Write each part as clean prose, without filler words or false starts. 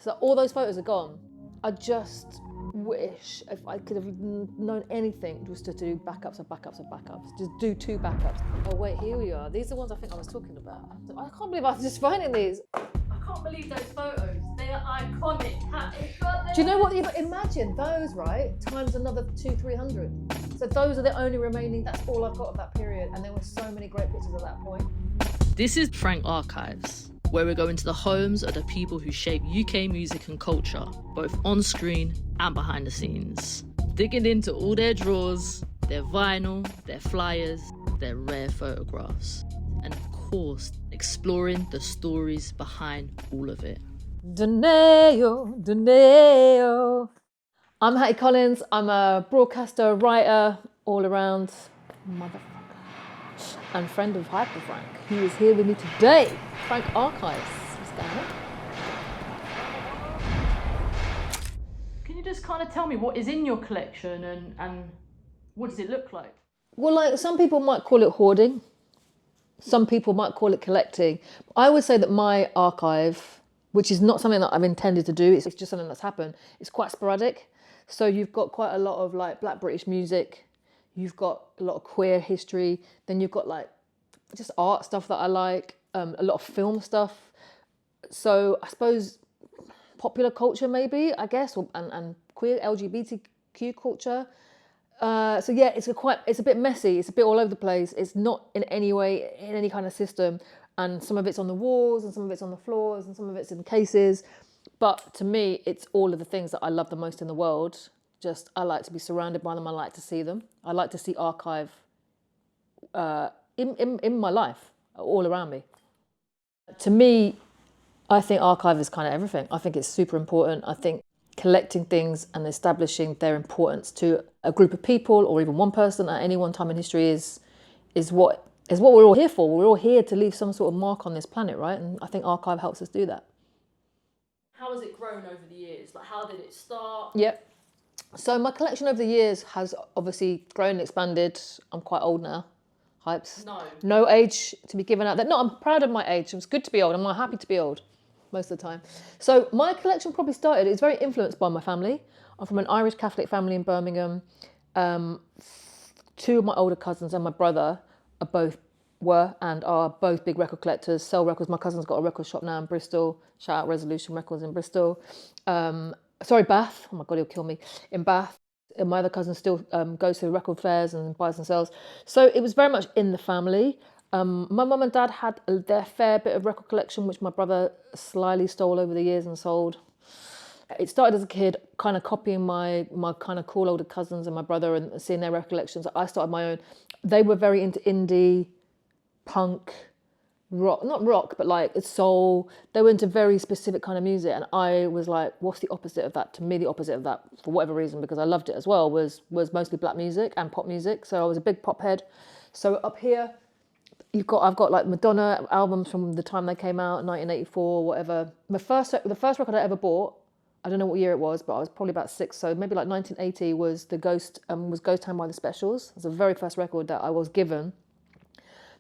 So all those photos are gone. I just wish if I could have known anything, it was to do backups of backups of backups. Just do 2 backups. Oh wait, here we are. These are the ones I think I was talking about. I can't believe I was just finding these. I can't believe those photos. They are iconic. Do you know what? Imagine those, right? Times another 200-300. So those are the only remaining, that's all I've got of that period. And there were so many great pictures at that point. This is Frank Archives, where we go into the homes of the people who shape UK music and culture, both on screen and behind the scenes. Digging into all their drawers, their vinyl, their flyers, their rare photographs. And of course, exploring the stories behind all of it. Danjah, Danjah. I'm Hattie Collins. I'm a broadcaster, writer, all around motherfucker, and friend of Hyperfrank, who is here with me today. Frank Archives. What's going on? Can you just kind of tell me what is in your collection and what does it look like? Well, like some people might call it hoarding. Some people might call it collecting. I would say that my archive, which is not something that I've intended to do, it's just something that's happened, it's quite sporadic. So you've got quite a lot of like Black British music, you've got a lot of queer history, then you've got like just art stuff that I like, a lot of film stuff. So I suppose popular culture maybe, I guess, and queer LGBTQ culture. So yeah, it's a bit messy, it's a bit all over the place. It's not in any way, in any kind of system. And some of it's on the walls and some of it's on the floors and some of it's in cases. But to me, it's all of the things that I love the most in the world. Just, I like to be surrounded by them. I like to see them. I like to see archive in my life, all around me. To me, I think archive is kind of everything. I think it's super important. I think collecting things and establishing their importance to a group of people or even one person at any one time in history is what we're all here for. We're all here to leave some sort of mark on this planet, right? And I think archive helps us do that. How has it grown over the years? Like, how did it start? Yep. So my collection over the years has obviously grown and expanded. I'm quite old now. Hypes. No age to be given out there. No, I'm proud of my age. It's good to be old. I'm happy to be old most of the time. So my collection probably started, it's very influenced by my family. I'm from an Irish Catholic family in Birmingham. 2 of my older cousins and my brother were and are both big record collectors, sell records. My cousin's got a record shop now in Bristol. Shout out Resolution Records in Bristol. Bath. Oh my God, he'll kill me. In Bath. And my other cousin still goes to record fairs and buys and sells. So it was very much in the family. My mum and dad had their fair bit of record collection, which my brother slyly stole over the years and sold. It started as a kid, kind of copying my kind of cool older cousins and my brother and seeing their record collections. I started my own. They were very into indie, punk, rock, not rock, but like soul. They were into very specific kind of music. And I was like, what's the opposite of that? To me, the opposite of that, for whatever reason, because I loved it as well, was mostly black music and pop music. So I was a big pop head. So up here, I've got like Madonna albums from the time they came out, 1984, whatever. The first record I ever bought, I don't know what year it was, but I was probably about 6, so maybe like 1980 was Ghost Town by the Specials. It was the very first record that I was given.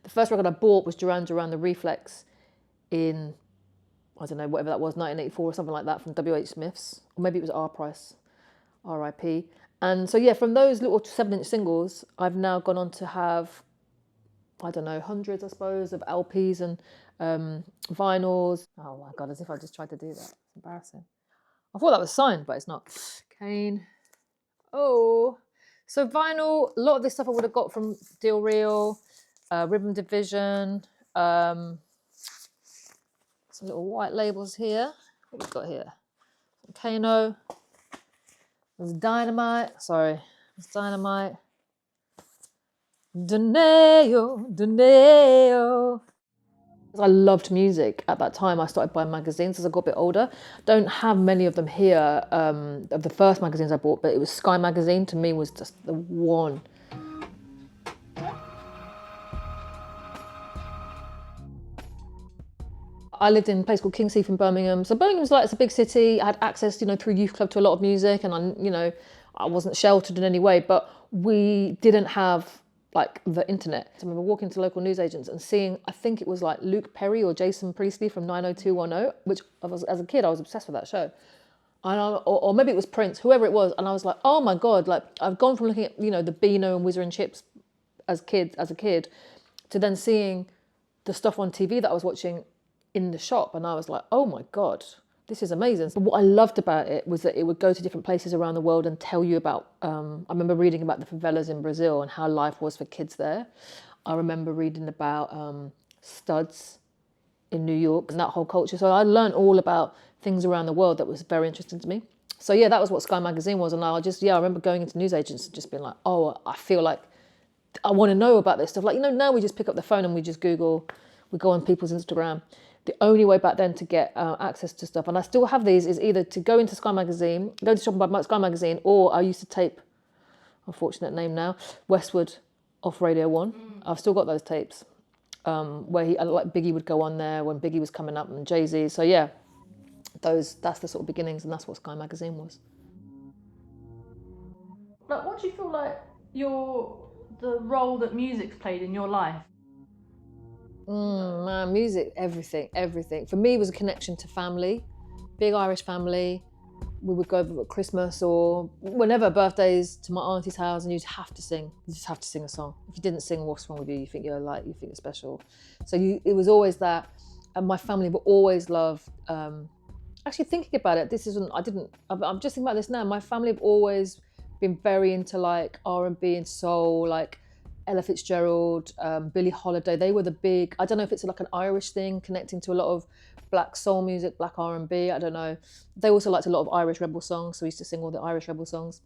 The first record I bought was Duran Duran The Reflex in, I don't know, whatever that was, 1984 or something like that, from W.H. Smith's, or maybe it was R. Price, R.I.P. And so yeah, from those little 7-inch singles, I've now gone on to have, I don't know, hundreds, I suppose, of LPs and vinyls. Oh my God, as if I just tried to do that. It's embarrassing. I thought that was signed, but it's not. Kane. Oh. So vinyl, a lot of this stuff I would have got from Deal Real, Rhythm Division. Some little white labels here. What we've got here? Kano. There's Dynamite. Sorry. There's Dynamite. Danjah. I loved music at that time. I started buying magazines as I got a bit older. Don't have many of them here of the first magazines I bought, but it was Sky magazine to me was just the one. I lived in a place called Kingsheath in Birmingham. So Birmingham's like, it's a big city. I had access, through youth club to a lot of music, and I wasn't sheltered in any way, but we didn't have like the internet. I remember walking to local newsagents and seeing, I think it was like Luke Perry or Jason Priestley from 90210, which as a kid, I was obsessed with that show. Or maybe it was Prince, whoever it was. And I was like, oh my God, like I've gone from looking at, the Beano and Whizzer and Chips as a kid, to then seeing the stuff on TV that I was watching in the shop. And I was like, oh my God, this is amazing. But what I loved about it was that it would go to different places around the world and tell you about, I remember reading about the favelas in Brazil and how life was for kids there. I remember reading about studs in New York and that whole culture. So I learned all about things around the world that was very interesting to me. So yeah, that was what Sky Magazine was. And I remember going into newsagents and just being like, oh, I feel like I want to know about this stuff. Like, now we just pick up the phone and we just Google, we go on people's Instagram. The only way back then to get access to stuff, and I still have these, is either to go into Sky Magazine, go to Shopping by Sky Magazine, or I used to tape, unfortunate name now, Westwood off Radio 1. I've still got those tapes where like Biggie would go on there when Biggie was coming up and Jay-Z. So yeah, that's the sort of beginnings, and that's what Sky Magazine was. Like, what do you feel like the role that music's played in your life? Man, music, everything. For me, it was a connection to family, big Irish family. We would go over at Christmas or whenever, birthdays, to my auntie's house, and you'd have to sing. You just have to sing a song. If you didn't sing, what's wrong with you? You think you're special. So it was always that. And my family would always love, actually thinking about it, I'm just thinking about this now. My family have always been very into like R&B and soul, like Ella Fitzgerald, Billie Holiday. They were the big, I don't know if it's like an Irish thing connecting to a lot of black soul music, black R&B, I don't know. They also liked a lot of Irish rebel songs, so we used to sing all the Irish rebel songs.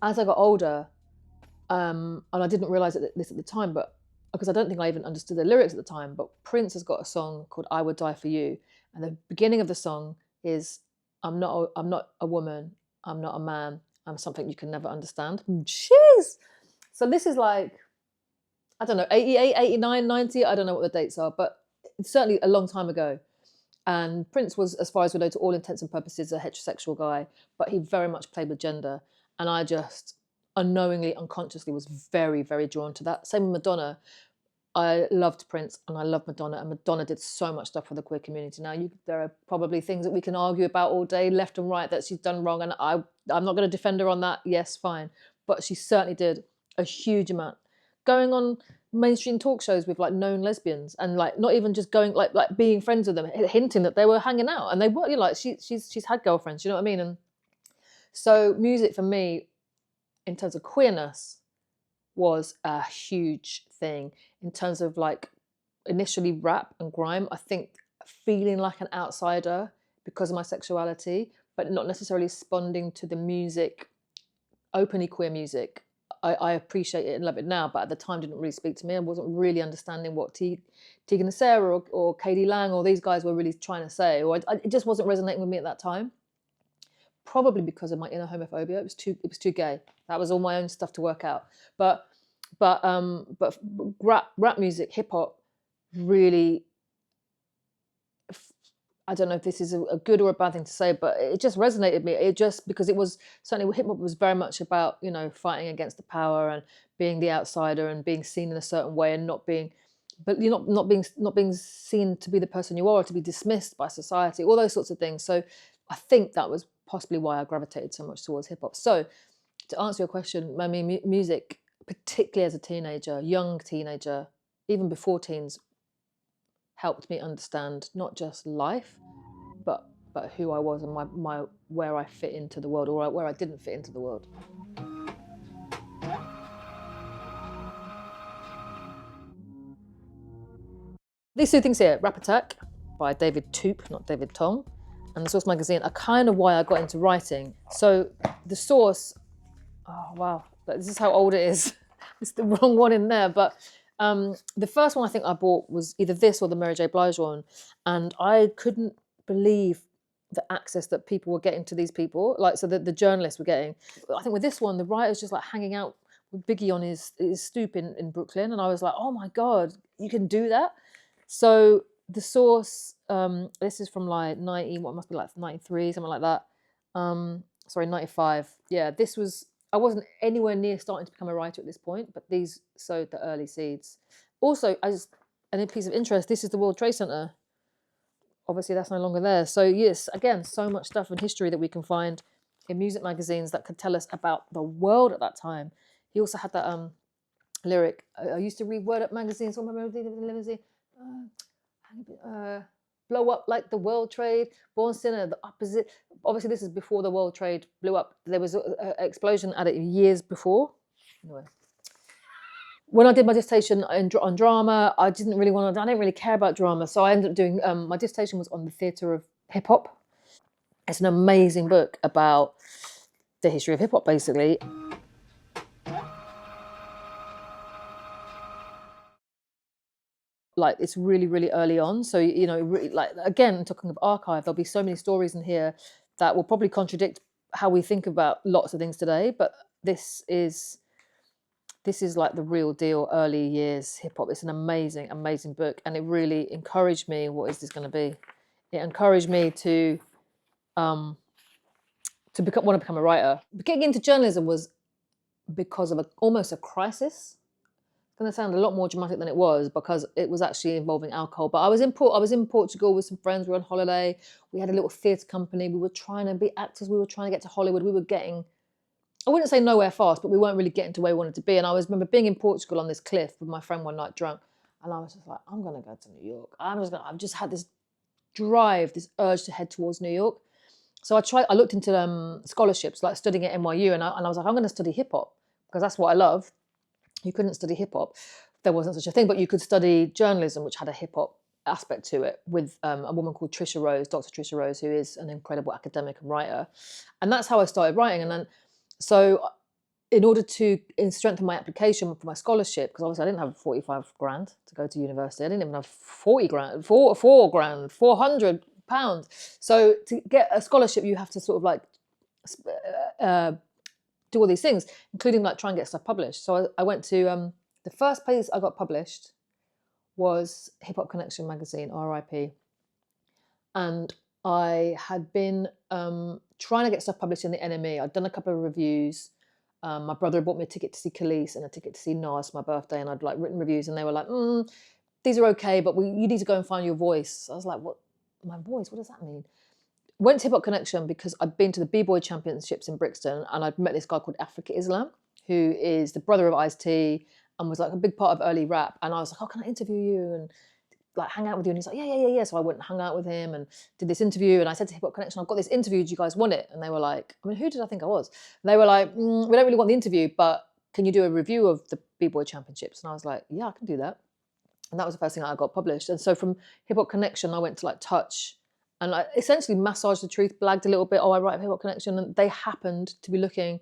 As I got older, and I didn't realise this at the time, but because I don't think I even understood the lyrics at the time, but Prince has got a song called I Would Die For You. And the beginning of the song is, I'm not a woman, I'm not a man, I'm something you can never understand. Jeez! So this is like, I don't know, 88, 89, 90, I don't know what the dates are, but it's certainly a long time ago. And Prince was, as far as we know, to all intents and purposes, a heterosexual guy, but he very much played with gender. And I just unknowingly, unconsciously was very, very drawn to that. Same with Madonna. I loved Prince and I love Madonna, and Madonna did so much stuff for the queer community. Now, there are probably things that we can argue about all day, left and right, that she's done wrong, and I'm not going to defend her on that. Yes, fine. But she certainly did a huge amount. Going on mainstream talk shows with like known lesbians, and like not even just going like being friends with them, hinting that they were hanging out, and they were, like she's had girlfriends, you know what I mean? And so music for me, in terms of queerness, was a huge thing. In terms of like initially rap and grime, I think feeling like an outsider because of my sexuality, but not necessarily responding to the music, openly queer music. I appreciate it and love it now, but at the time didn't really speak to me. I wasn't really understanding what Tegan and Sarah or Katie Lang or these guys were really trying to say, or it just wasn't resonating with me at that time. Probably because of my inner homophobia. It was too gay. That was all my own stuff to work out. But rap music, hip hop, really, I don't know if this is a good or a bad thing to say, but it just resonated with me. It just, because it was, certainly hip hop was very much about, fighting against the power and being the outsider and being seen in a certain way and not being seen to be the person you are, or to be dismissed by society, all those sorts of things. So I think that was possibly why I gravitated so much towards hip hop. So to answer your question, I mean, music, particularly as a teenager, young teenager, even before teens, helped me understand not just life, but who I was and my where I fit into the world, or where I didn't fit into the world. These two things here, Rap Attack by David Toop, not David Tong, and The Source magazine are kind of why I got into writing. So The Source, oh wow, this is how old it is. It's the wrong one in there, but the first one I think I bought was either this or the Mary J. Blige one, and I couldn't believe the access that people were getting to these people, like, so the journalists were getting. I think with this one, the writer's just like hanging out with Biggie on his stoop in Brooklyn, and I was like, oh my God, you can do that? So The Source, this is from like 90, what must be like 93, something like that. Sorry, 95. Yeah, this was, I wasn't anywhere near starting to become a writer at this point, but these sowed the early seeds. Also, and a piece of interest, this is the World Trade Center. Obviously, that's no longer there. So yes, again, so much stuff in history that we can find in music magazines that could tell us about the world at that time. He also had that lyric. I used to read Word Up magazines. What my limousine, blow up like the World Trade, born sinner, the opposite. Obviously, this is before the World Trade blew up. There was an explosion at it years before. Anyway. When I did my dissertation on drama, I didn't really care about drama. So I ended up doing, my dissertation was on the theatre of hip hop. It's an amazing book about the history of hip hop, basically. Like, it's really, really early on. So, you know, really, like, again, talking of archive, there'll be so many stories in here that will probably contradict how we think about lots of things today. But this is like the real deal, early years hip hop. It's an amazing, amazing book. And it really encouraged me, what is this going to be? It encouraged me to want to become a writer. Getting into journalism was because of almost a crisis. It's going to sound a lot more dramatic than it was, because it was actually involving alcohol. But I was in Portugal with some friends. We were on holiday. We had a little theatre company. We were trying to be actors. We were trying to get to Hollywood. We were getting, I wouldn't say nowhere fast, but we weren't really getting to where we wanted to be. And I remember being in Portugal on this cliff with my friend one night drunk. And I was just like, I'm going to go to New York. I've just had this drive, this urge to head towards New York. So I looked into scholarships, like studying at NYU. And I was like, I'm going to study hip hop because that's what I love. You couldn't study hip hop. There wasn't such a thing, but you could study journalism, which had a hip hop aspect to it, with a woman called Trisha Rose, Dr. Trisha Rose, who is an incredible academic and writer. And that's how I started writing. And then, so in order to strengthen my application for my scholarship, because obviously I didn't have 45 grand to go to university. I didn't even have 40 grand, four grand, 400 pounds. So to get a scholarship, you have to sort of like do all these things, including like try and get stuff published. So I went to, the first place I got published was Hip Hop Connection magazine, RIP. And I had been trying to get stuff published in the NME. I'd done a couple of reviews. My brother had bought me a ticket to see Khalees and a ticket to see Nas for my birthday, and I'd like written reviews, and they were like, these are okay, but you need to go and find your voice. I was like, what? My voice? What does that mean? Went to Hip Hop Connection because I'd been to the B-Boy Championships in Brixton, and I'd met this guy called Africa Islam, who is the brother of Ice-T and was like a big part of early rap. And I was like, oh, can I interview you and like hang out with you? And he's like, yeah. So I went and hung out with him and did this interview. And I said to Hip Hop Connection, I've got this interview. Do you guys want it? And they were like, I mean, who did I think I was? And they were like, we don't really want the interview, but can you do a review of the B-Boy Championships? And I was like, yeah, I can do that. And that was the first thing I got published. And so from Hip Hop Connection, I went to like Touch, and I essentially massaged the truth, blagged a little bit. Oh, I write for Hip Hop Connection. And they happened to be looking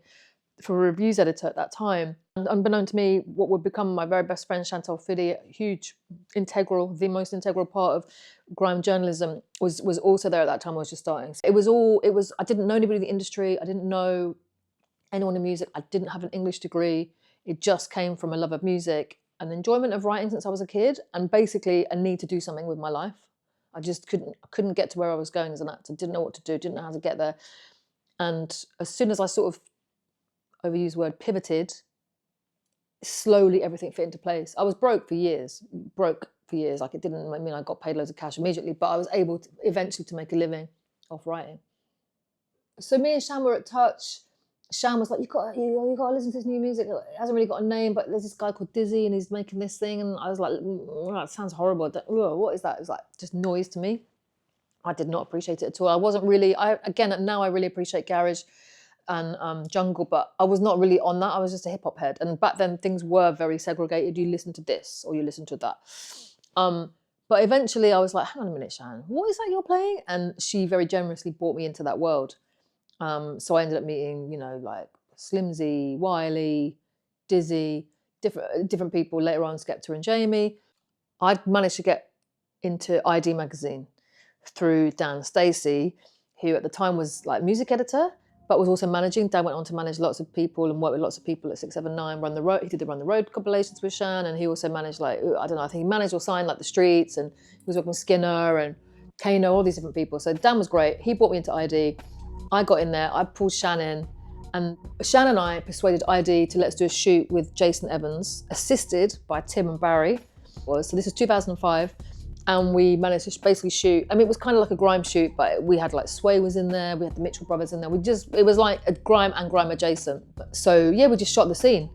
for a reviews editor at that time. And unbeknown to me, what would become my very best friend, Chantelle Fiddy, the most integral part of grime journalism, was also there at that time. I was just starting. I didn't know anybody in the industry. I didn't know anyone in music. I didn't have an English degree. It just came from a love of music, an enjoyment of writing since I was a kid, and basically a need to do something with my life. I just couldn't get to where I was going as an actor. Didn't know what to do, didn't know how to get there. And as soon as I sort of, overused word, pivoted, slowly everything fit into place. I was broke for years. Like, it didn't mean I got paid loads of cash immediately, but I was able to eventually to make a living off writing. So me and Shan were at Touch. Shan was like, you got to listen to this new music. It hasn't really got a name, but there's this guy called Dizzy and he's making this thing. And I was like, it sounds horrible. What is that? It was like just noise to me. I did not appreciate it at all. I wasn't really, now I really appreciate garage and jungle, but I was not really on that. I was just a hip hop head. And back then things were very segregated. You listen to this or you listen to that. But eventually I was like, hang on a minute, Shan, what is that you're playing? And she very generously brought me into that world. So I ended up meeting, like Slimzy, Wiley, Dizzy, different people, later on Skepta and Jamie. I'd managed to get into RWD Magazine through Dan Stacey, who at the time was like music editor, but was also managing. Dan went on to manage lots of people and work with lots of people at 679, Run the Road. He did the Run the Road compilations with Shan, and he also managed I think he managed or signed like the Streets, and he was working with Skinner and Kano, all these different people. So Dan was great. He brought me into RWD. I got in there, I pulled Shan in, And Shan and I persuaded ID to let's do a shoot with Jason Evans, assisted by Tim and Barry. So this is 2005. And we managed to basically shoot. I mean, it was kind of like a grime shoot, but we had like Sway was in there, we had the Mitchell brothers in there. It was like a grime and grime adjacent. So yeah, we just shot the scene.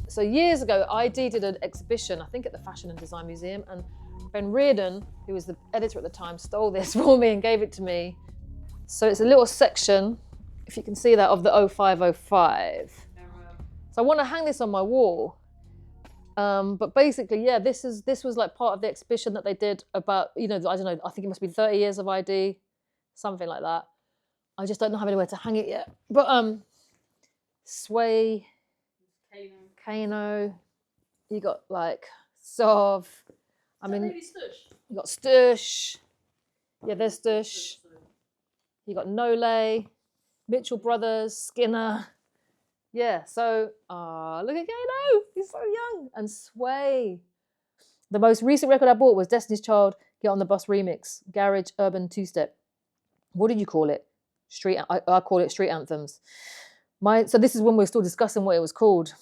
So years ago, ID did an exhibition, I think at the Fashion and Design Museum, and Ben Reardon, who was the editor at the time, stole this for me and gave it to me. So it's a little section, if you can see that, of the 0505. So I want to hang this on my wall. But basically, yeah, this was like part of the exhibition that they did about, I don't know, I think it must be 30 years of ID, something like that. I just don't have anywhere to hang it yet. But Sway, Kano, you got like Sov, you got Stush, yeah, there's Stush. You got Nole, Mitchell Brothers, Skinner. Yeah, so, look at Kano, he's so young. And Sway. The most recent record I bought was Destiny's Child, Get on the Bus remix, Garage Urban Two-Step. What did you call it? I call it Street Anthems. So this is when we're still discussing what it was called.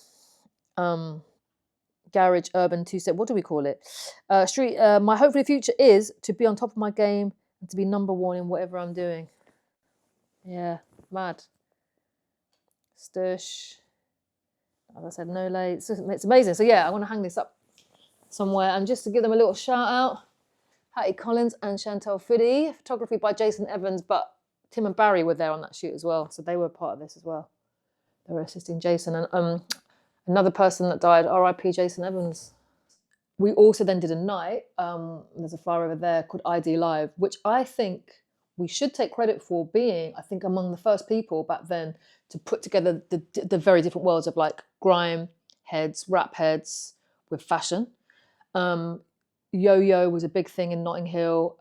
Garage Urban Two-Step, what do we call it? My hope for the future is to be on top of my game and to be number one in whatever I'm doing. Yeah, mad. Stush. As I said, no late. It's amazing. So yeah, I want to hang this up somewhere. And just to give them a little shout out, Hattie Collins and Chantelle Fiddy, photography by Jason Evans, but Tim and Barry were there on that shoot as well. So they were part of this as well. They were assisting Jason. And another person that died, RIP Jason Evans. We also then did a night, there's a flyer over there called ID Live, which I think we should take credit for being, I think, among the first people back then to put together the very different worlds of like grime heads, rap heads with fashion. Yo-Yo was a big thing in Notting Hill,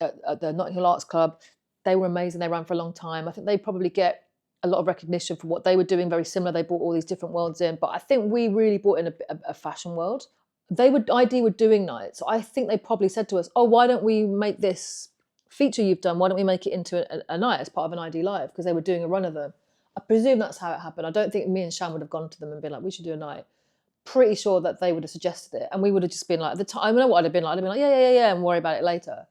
at the Notting Hill Arts Club. They were amazing, they ran for a long time. I think they probably get a lot of recognition for what they were doing, very similar. They brought all these different worlds in, but I think we really brought in a fashion world. ID were doing nights. So I think they probably said to us, oh, why don't we make this feature you've done, why don't we make it into a night as part of an ID Live? Because they were doing a run of them. I presume that's how it happened. I don't think me and Shan would have gone to them and been like, we should do a night. Pretty sure that they would have suggested it. And we would have just been like, at the time, I know what I'd have been like. I'd have been like, yeah, and worry about it later.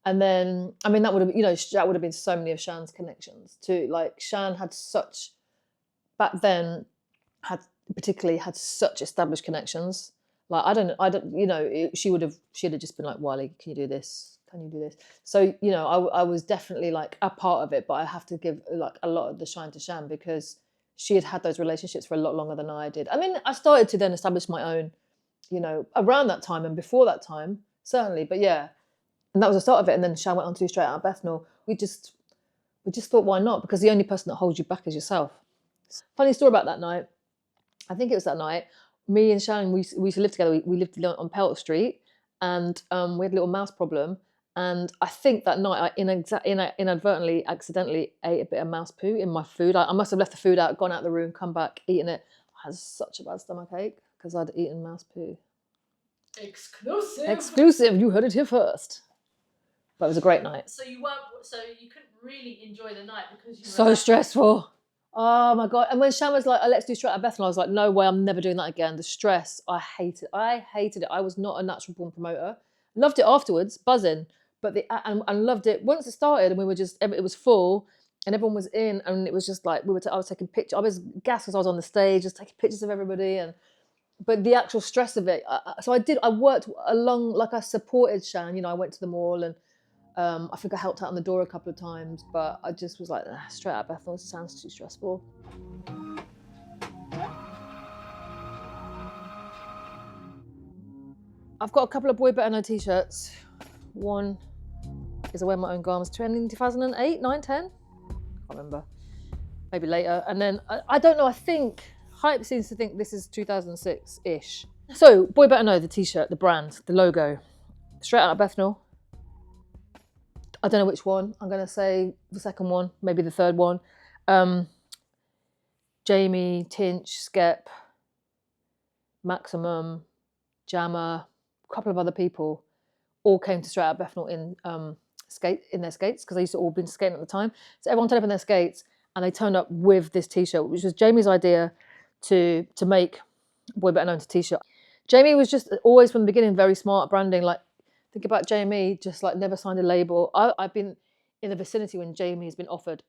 And then, I mean, that would have, that would have been so many of Shan's connections too. Like Shan had such, back then, particularly had such established connections. Like, she would have just been like, Wiley, can you do this? Can you do this? So, I was definitely like a part of it, but I have to give like a lot of the shine to Shan because she had those relationships for a lot longer than I did. I mean, I started to then establish my own, around that time and before that time, certainly. But yeah, and that was the start of it. And then Shan went on to Straight Outta Bethnal. We just thought, why not? Because the only person that holds you back is yourself. Funny story about that night. I think it was that night. me and Shannon, we used to live together. We lived on Pelt Street, and we had a little mouse problem. And I think that night I inadvertently, accidentally ate a bit of mouse poo in my food. I must have left the food out, gone out of the room, come back, eaten it. I had such a bad stomachache because I'd eaten mouse poo. Exclusive. You heard it here first. But it was a great night. So you couldn't really enjoy the night because you were So stressful. Oh my God. And when Shan was like, let's do Straight Outta Bethnal, I was like, no way, I'm never doing that again. The stress, I hated it. I was not a natural born promoter. Loved it afterwards, buzzing. But and loved it once it started, and we were just, it was full and everyone was in, and it was just like, I was taking pictures. I was gassed because I was on the stage, just taking pictures of everybody. But the actual stress of it. I worked along, like I supported Shan, you know, I went to the mall and I think I helped out on the door a couple of times, but I just was like, Straight Outta Bethnal, this sounds too stressful. I've got a couple of Boy Better Know t-shirts. One is I Wear My Own Garments, 2008, 9, 10? I can't remember. Maybe later. And then, I don't know, I think Hype seems to think this is 2006-ish. So, Boy Better Know, the t-shirt, the brand, the logo. Straight Outta Bethnal. I don't know which one. I'm going to say the second one, maybe the third one. Jamie, Tinch, Skep, Maximum, Jammer, a couple of other people all came to Straight Outta Bethnal in their skates, because they used to all been skating at the time. So everyone turned up in their skates and they turned up with this t-shirt, which was Jamie's idea to make Boy Better Known to t-shirt. Jamie was just always from the beginning very smart at branding. Like, think about Jamie, just like never signed a label. I've been in the vicinity when Jamie has been offered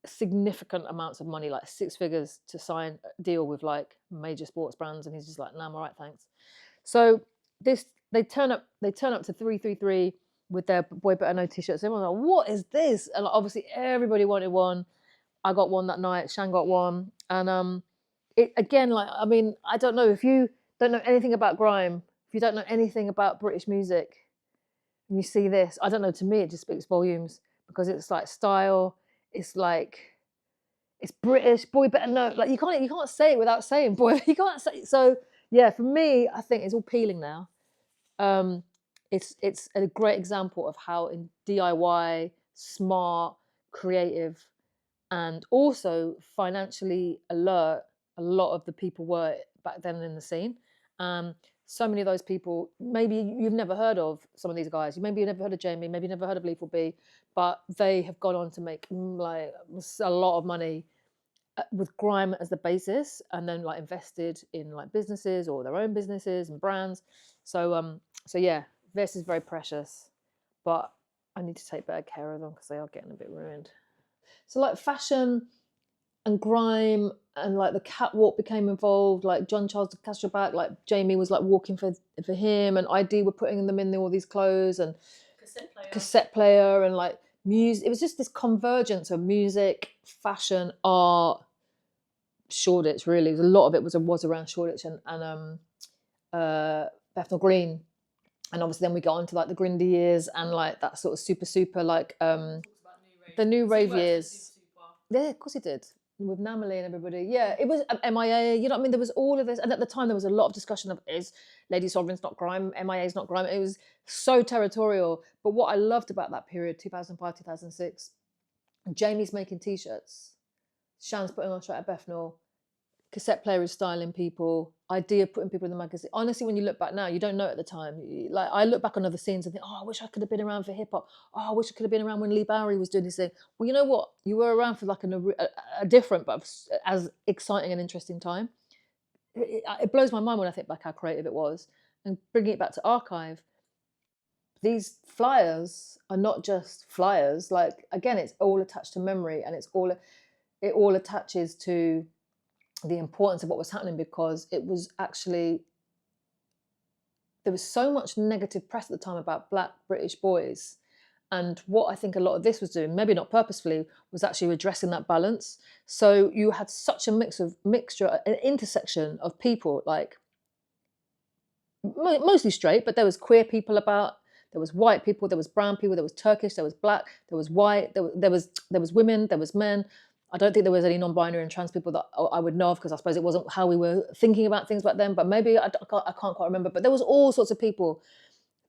significant amounts of money, like 6 figures, to sign a deal with like major sports brands, and he's just like, nah, I'm all right, thanks. So they turn up to 333 with their Boy Better Know t-shirts. Everyone's like, what is this? And like, obviously everybody wanted one. I got one that night. Shan got one, and it again, like, I mean, I don't know, if you don't know anything about grime, if you don't know anything about British music, and you see this, I don't know, to me it just speaks volumes, because it's like style, it's like, it's British. Boy Better Know, like you can't say it without saying boy. You can't say it. So yeah, for me, I think it's all peeling now. It's a great example of how in DIY, smart, creative, and also financially alert a lot of the people were back then in the scene. So many of those people, maybe you've never heard of some of these guys. Maybe you've never heard of Jamie, maybe you've never heard of Lethal B, but they have gone on to make like a lot of money with grime as the basis, and then like invested in like businesses or their own businesses and brands. So yeah, this is very precious, but I need to take better care of them because they are getting a bit ruined. So like fashion and grime and like the catwalk became involved, like John Charles Castleback, like Jamie was like walking for him, and ID were putting them in all these clothes, and cassette player and like music. It was just this convergence of music, fashion, art, Shoreditch. Really, a lot of it was around Shoreditch and Bethnal Green, and obviously then we got on to like the Grindy years and like that sort of super like the new rave years. Yeah, of course he did, with Namely and everybody. Yeah, it was MIA. You know what I mean? There was all of this, and at the time there was a lot of discussion of, is Lady Sovereign's not grime, MIA's not grime. It was so territorial. But what I loved about that period, 2005, 2006, Jamie's making t-shirts, Shan's putting on Straight Outta Bethnal, cassette player is styling people, Idea putting people in the magazine. Honestly, when you look back now, you don't know at the time. Like, I look back on other scenes and think, oh, I wish I could have been around for hip hop. Oh, I wish I could have been around when Lee Bowery was doing this thing. Well, you know what? You were around for like a different but as exciting and interesting time. It blows my mind when I think back how creative it was. And bringing it back to archive, these flyers are not just flyers. Like, again, it's all attached to memory, and it all attaches to the importance of what was happening, because it was actually, there was so much negative press at the time about Black British boys, and what I think a lot of this was doing, maybe not purposefully, was actually addressing that balance. So you had such a mixture, an intersection of people, like mostly straight, but there was queer people about, there was white people, there was brown people, there was Turkish, there was black, there was white, there was women, there was men. I don't think there was any non-binary and trans people that I would know of, because I suppose it wasn't how we were thinking about things back then. But maybe I can't quite remember. But there was all sorts of people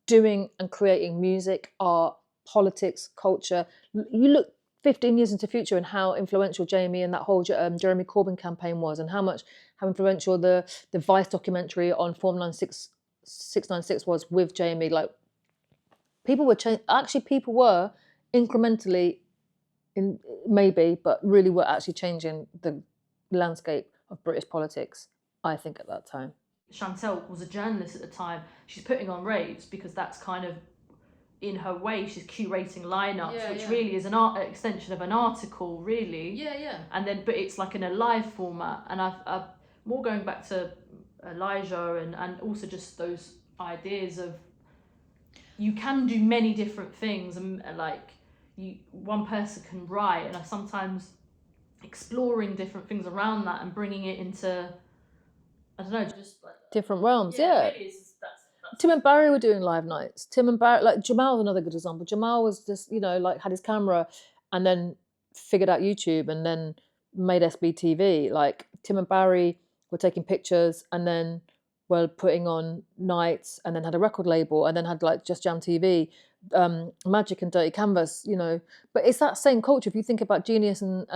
doing and creating music, art, politics, culture. You look 15 years into the future and how influential Jamie and that whole Jeremy Corbyn campaign was, and how influential the Vice documentary on Form 696 was with Jamie. Like, people were people were incrementally, but really were actually changing the landscape of British politics, I think, at that time. Chantelle was a journalist at the time. She's putting on raves because that's kind of, in her way, she's curating lineups, which really is an extension of an article, really. Yeah. And then, but it's like in a live format. And I've more going back to Elijah and also just those ideas of, you can do many different things, and like one person can write, and I sometimes exploring different things around that and bringing it into, I don't know, just like different realms. That's Tim and Barry were doing live nights. Tim and Barry, like Jamal's another good example. Jamal was just, like, had his camera and then figured out YouTube and then made SBTV. Like, Tim and Barry were taking pictures and then were putting on nights, and then had a record label, and then had like Just Jam TV, Magic and Dirty Canvas, But it's that same culture. If you think about Genius and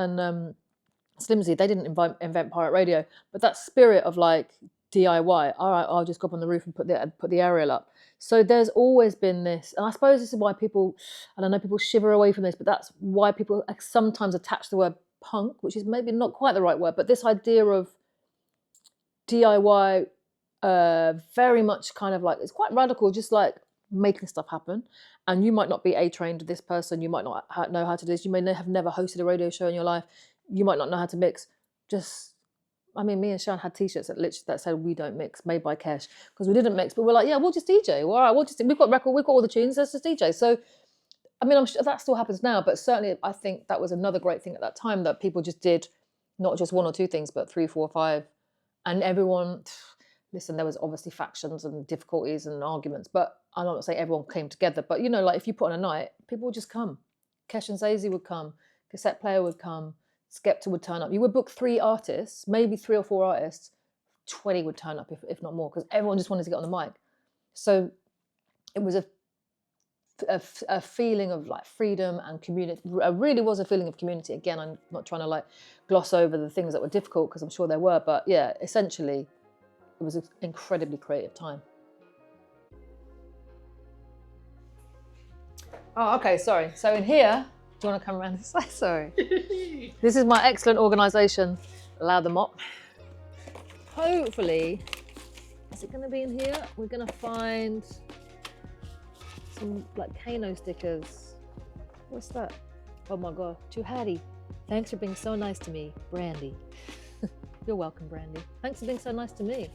Slimzy, they didn't invent pirate radio, but that spirit of like DIY. All right, I'll just go up on the roof and put the aerial up. So there's always been this, and I suppose this is why people, and I know people shiver away from this, but that's why people sometimes attach the word punk, which is maybe not quite the right word, but this idea of DIY, very much kind of like, it's quite radical, just like making stuff happen. And you might not be A-trained, this person, you might not know how to do this, you may have never hosted a radio show in your life, you might not know how to mix. Me and Sean had t-shirts that said "We don't mix," made by Kesh, because we didn't mix, but we're like, yeah, we'll just DJ. All right, we've got all the tunes, let's just DJ. So, I'm sure that still happens now, but certainly I think that was another great thing at that time, that people just did not just one or two things, but 3, 4, 5, and everyone. Listen, there was obviously factions and difficulties and arguments, but I'm not saying everyone came together. But like, if you put on a night, people would just come. Kesh and Zazie would come. Cassette Player would come. Skepta would turn up. You would book 3 artists, maybe 3 or 4 artists, 20 would turn up, if not more, because everyone just wanted to get on the mic. So it was a feeling of like freedom and community. It really was a feeling of community. Again, I'm not trying to like gloss over the things that were difficult, because I'm sure there were, but yeah, essentially it was an incredibly creative time. Oh, okay, sorry. So in here, do you want to come around this side? Sorry. This is my excellent organisation, Allow the Mop. Hopefully, is it going to be in here? We're going to find some like Kano stickers. What's that? Oh my God, to Hattie. Thanks for being so nice to me, Brandy. You're welcome, Brandy. Thanks for being so nice to me.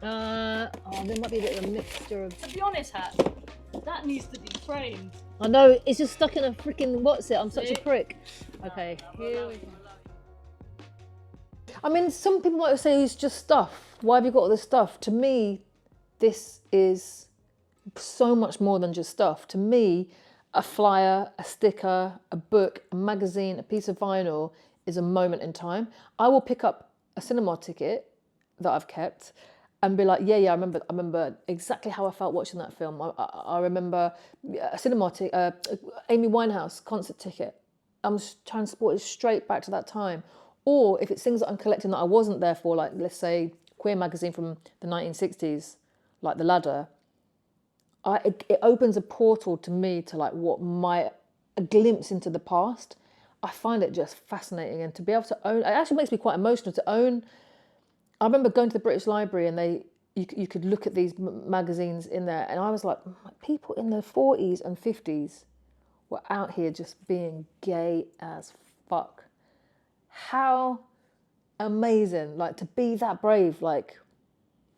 There might be a bit of a mixture of... To be honest, Hat, that needs to be framed. I know, it's just stuck in a freaking... What's it? I'm such a prick. Okay, here we go. Some people might say it's just stuff. Why have you got all this stuff? To me, this is so much more than just stuff. To me, a flyer, a sticker, a book, a magazine, a piece of vinyl is a moment in time. I will pick up a cinema ticket that I've kept and be like, yeah, I remember exactly how I felt watching that film. I remember a cinema ticket, Amy Winehouse concert ticket. I'm transported straight back to that time. Or if it's things that I'm collecting that I wasn't there for, like, let's say, Queer magazine from the 1960s, like The Ladder, it opens a portal to me to like a glimpse into the past. I find it just fascinating, and to be able to own, it actually makes me quite emotional to own. I remember going to the British Library, and you could look at these magazines in there, and I was like, people in the 40s and 50s were out here just being gay as fuck. How amazing, like, to be that brave. Like,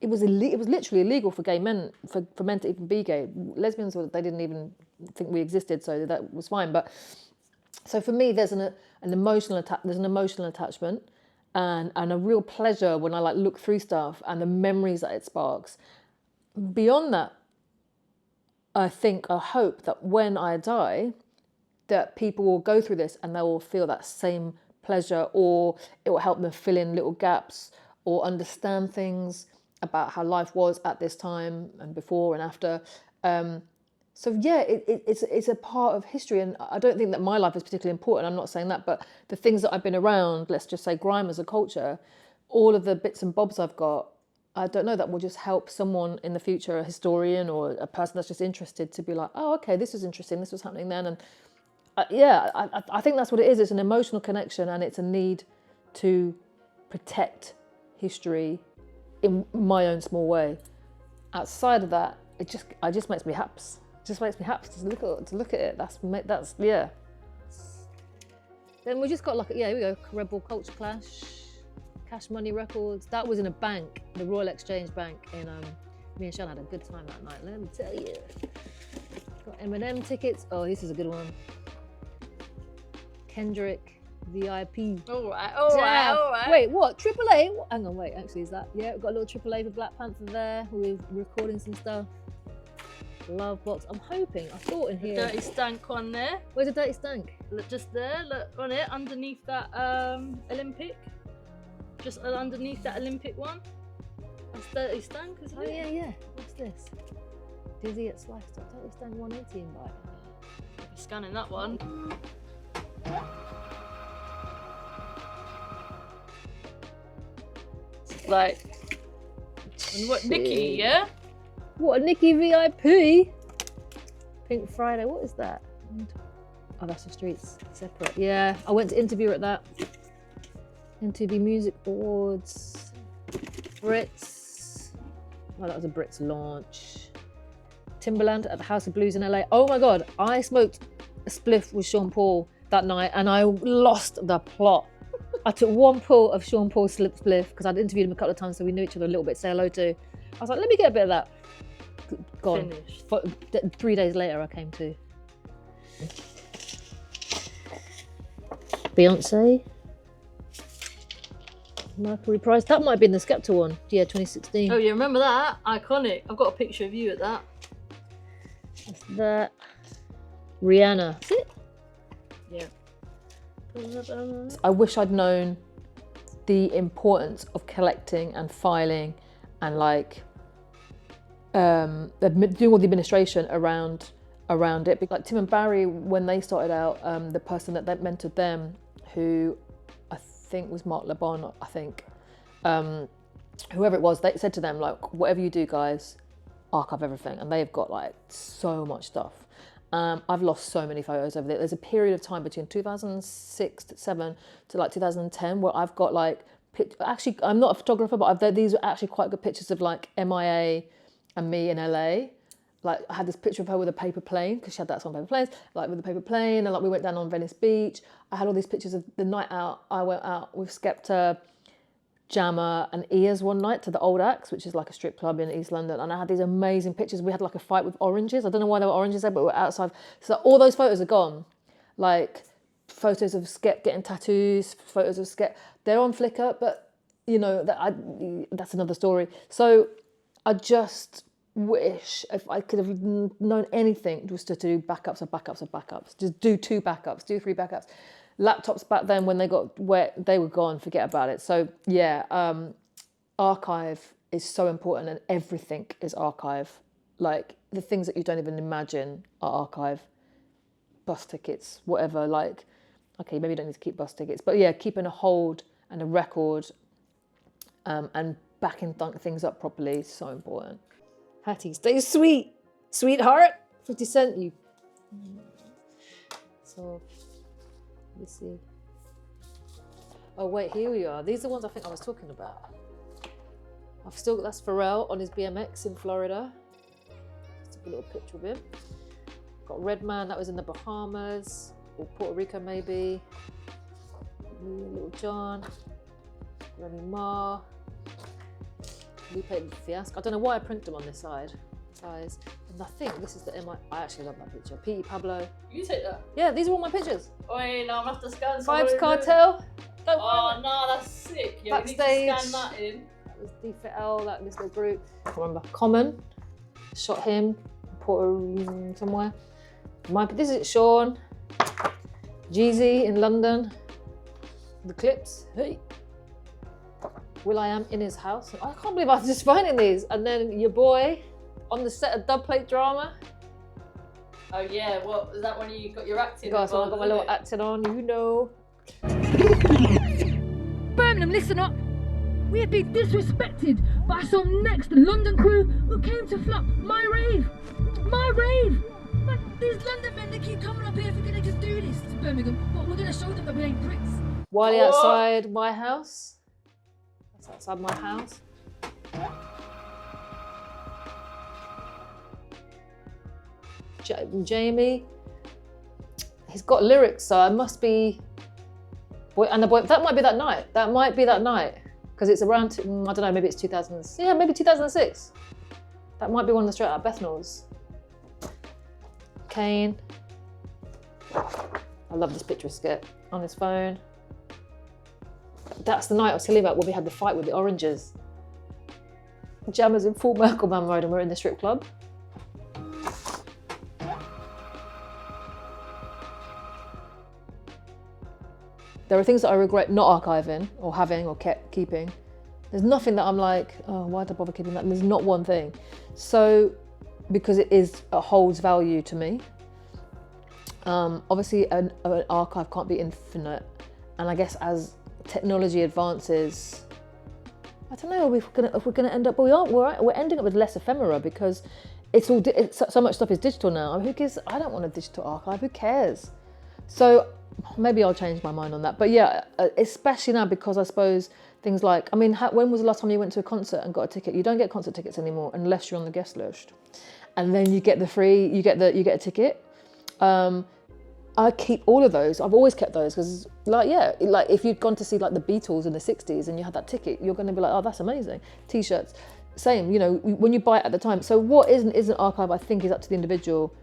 it was literally illegal for gay men, for men to even be gay. Lesbians, they didn't even think we existed, so that was fine. But so for me, there's an emotional attachment, and a real pleasure when I like look through stuff and the memories that it sparks. Beyond that, I hope that when I die, that people will go through this and they will feel that same pleasure, or it will help them fill in little gaps or understand things about how life was at this time and before and after. So yeah, it's a part of history, and I don't think that my life is particularly important. I'm not saying that, but the things that I've been around, let's just say grime as a culture, all of the bits and bobs I've got, I don't know, that will just help someone in the future, a historian or a person that's just interested, to be like, oh, okay, this was interesting, this was happening then. And I think that's what it is. It's an emotional connection, and it's a need to protect history in my own small way. Outside of that, it just makes me haps. It just makes me haps to look at it. That's yeah. Then we just got here we go, Rebel Culture Clash, Cash Money Records. That was in a bank, the Royal Exchange Bank in me and Sean had a good time that night, let me tell you. Got M&M tickets. Oh, this is a good one. Kendrick VIP. All right. Wait, what? AAA? Hang on, wait. Actually, is that? Yeah, we've got a little AAA for Black Panther there. We're recording some stuff. Love box. I'm hoping. I thought in here. Dirty stank on there. Where's the dirty stank? Look, just there. Look on it, underneath that Olympic. Just underneath that Olympic one. That's dirty stank, isn't it? Oh yeah. What's this? Dizzy at Slice. Dirty stank 180 invite. I'll be scanning that one. Like, and what, Nikki, yeah? What, a Nikki VIP? Pink Friday, what is that? Oh, that's the Streets, separate. Yeah, I went to interview her at that. MTV Music Awards. Brits. Oh, that was a Brits launch. Timberland at the House of Blues in LA. Oh my God, I smoked a spliff with Sean Paul that night and I lost the plot. I took one pull of Sean Paul's spliff because I'd interviewed him a couple of times, so we knew each other a little bit, say hello to. I was like, let me get a bit of that. Gone. Finished. 3 days later, I came to. Beyonce. Mercury Prize. That might have been the Skepta one. Yeah, 2016. Oh, you remember that? Iconic. I've got a picture of you at that. That's that. Rihanna. Is it? Yeah. I wish I'd known the importance of collecting and filing and doing all the administration around it. Like Tim and Barry, when they started out, the person that mentored them, who I think was Mark LeBon, whoever it was, they said to them, like, whatever you do, guys, archive everything. And they've got like so much stuff. I've lost so many photos over there. There's a period of time between 2006 to 7 to like 2010 where I've got like, actually, I'm not a photographer, but these are actually quite good pictures of like MIA and me in LA. Like I had this picture of her with a paper plane, because she had that song Paper Planes, like with a paper plane, and like we went down on Venice Beach. I had all these pictures of the night out. I went out with Skepta, Jammer and Ears one night to the Old Axe, which is like a strip club in East London, and I had these amazing pictures. We had like a fight with oranges. I don't know why there were oranges there, but we were outside. So all those photos are gone. Like photos of Skep getting tattoos, photos of Skep. They're on Flickr, but you know that's another story. So I just wish if I could have known anything, was to do backups of backups of backups. Just do 2 backups, do 3 backups. Laptops back then, when they got wet, they were gone, forget about it. So yeah, archive is so important, and everything is archive. Like the things that you don't even imagine are archive. Bus tickets, whatever, like, okay, maybe you don't need to keep bus tickets, but yeah, keeping a hold and a record and backing things up properly is so important. Hattie, stay sweet, sweetheart. 50 Cent, you. So, let's see. Oh wait, here we are. These are the ones I think I was talking about. I've still got, that's Pharrell on his BMX in Florida. Just took a little picture of him. Got Redman, that was in the Bahamas, or Puerto Rico maybe. Little John, Remy Ma, Lupe Fiasco. I don't know why I printed them on this side. Guys. And I think this is the MI. I actually love that picture. P.E. Pablo. You take that? Yeah, these are all my pictures. Oh, wait, no, I'm gonna have to scan some. Vybz Kartel. Oh, no, that's sick. Yeah, Backstage. we need to scan that in. That was D4L, this little group. I can't remember. Common. Shot him. Puerto somewhere. This is Sean. Jeezy in London. the clips. Hey. Will.i.am in his house. I can't believe I'm just finding these. And then your boy on the set of Dubplate Drama. Oh yeah, what was that when you got your acting? Guys, I got my little acting on, you know. Birmingham, listen up. We have been disrespected by some next London crew who came to flop my rave. My rave! Like, these London men, they keep coming up here thinking they can do this to Birmingham, but we're going to show them that we ain't bricks. Wiley outside my house. That's outside my house. Jamie. He's got lyrics, so it must be... Boy, and the boy, that might be that night. That might be that night. Because it's around, I don't know, maybe it's 2000. Yeah, maybe 2006. That might be one of the Straight Outta Bethnals. Kane. I love this picture of Skep on his phone. That's the night I was telling you about where we had the fight with the oranges. Jammers in full Merkel Man mode and we're in the strip club. There are things that I regret not archiving or having or keeping. There's nothing that I'm like, oh, why did I bother keeping that? There's not one thing. So, because it holds value to me. Obviously, an archive can't be infinite. And I guess as technology advances, I don't know if we're gonna end up, but we're ending up with less ephemera because so much stuff is digital now. I mean, who cares? I don't want a digital archive, who cares? So maybe I'll change my mind on that. But yeah, especially now because I suppose things like, I mean, when was the last time you went to a concert and got a ticket? You don't get concert tickets anymore unless you're on the guest list. And then you get you get a ticket. I keep all of those. I've always kept those because, like if you'd gone to see like the Beatles in the 60s and you had that ticket, you're going to be like, oh, that's amazing. T-shirts, same, when you buy it at the time. So what isn't archive, I think, is up to the individual.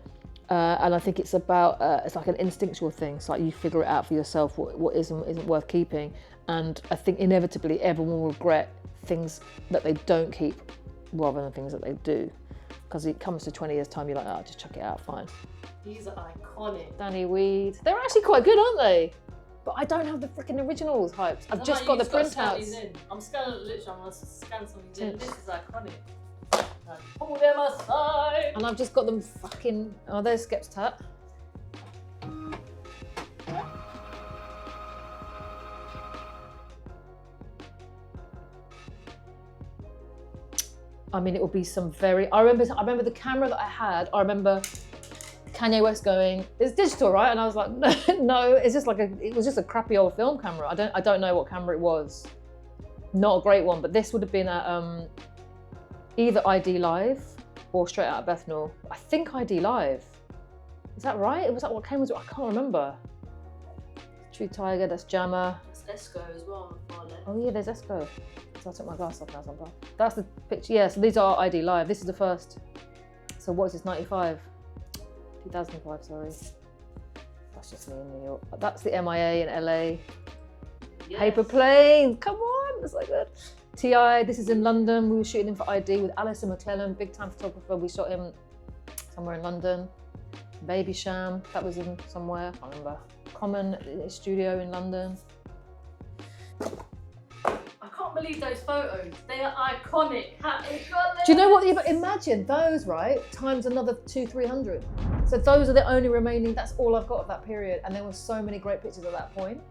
And I think it's about, it's like an instinctual thing. It's like you figure it out for yourself, what isn't worth keeping. And I think inevitably everyone will regret things that they don't keep rather than things that they do. Because it comes to 20 years time, you're like, oh, just chuck it out, fine. These are iconic. Danny Weed. They're actually quite good, aren't they? But I don't have the freaking originals hyped. I've just got the printouts. I'm scanning, literally, I'm going to scan something in. This is iconic. Pull them aside. And I've just got them fucking, oh, there's Skep's tat. I mean, it will be some very, I remember the camera that I had, I remember Kanye West going, it's digital, right? And I was like, no, it's just it was just a crappy old film camera. I don't know what camera it was. Not a great one, but this would have been a, either ID Live or Straight Outta Bethnal. I think ID Live. Is that right? Was that what came with it? I can't remember. True Tiger, that's Jammer. That's Esco as well on the far left. Oh yeah, there's Esco. So I took my glass off now sometimes. That's the picture, yeah, so these are ID Live. This is the first. So what is this, 95? 2005, sorry. That's just me in New York. That's the MIA in LA. Yes. Paper Plane, come on, that's so good. T.I., this is in London. We were shooting him for ID with Alison McClellan, big time photographer. We shot him somewhere in London. Baby Sham, that was in somewhere, I can't remember. Common studio in London. I can't believe those photos. They are iconic. Do you know what? Imagine those, right? Times another 200-300. So those are the only remaining, that's all I've got of that period. And there were so many great pictures at that point.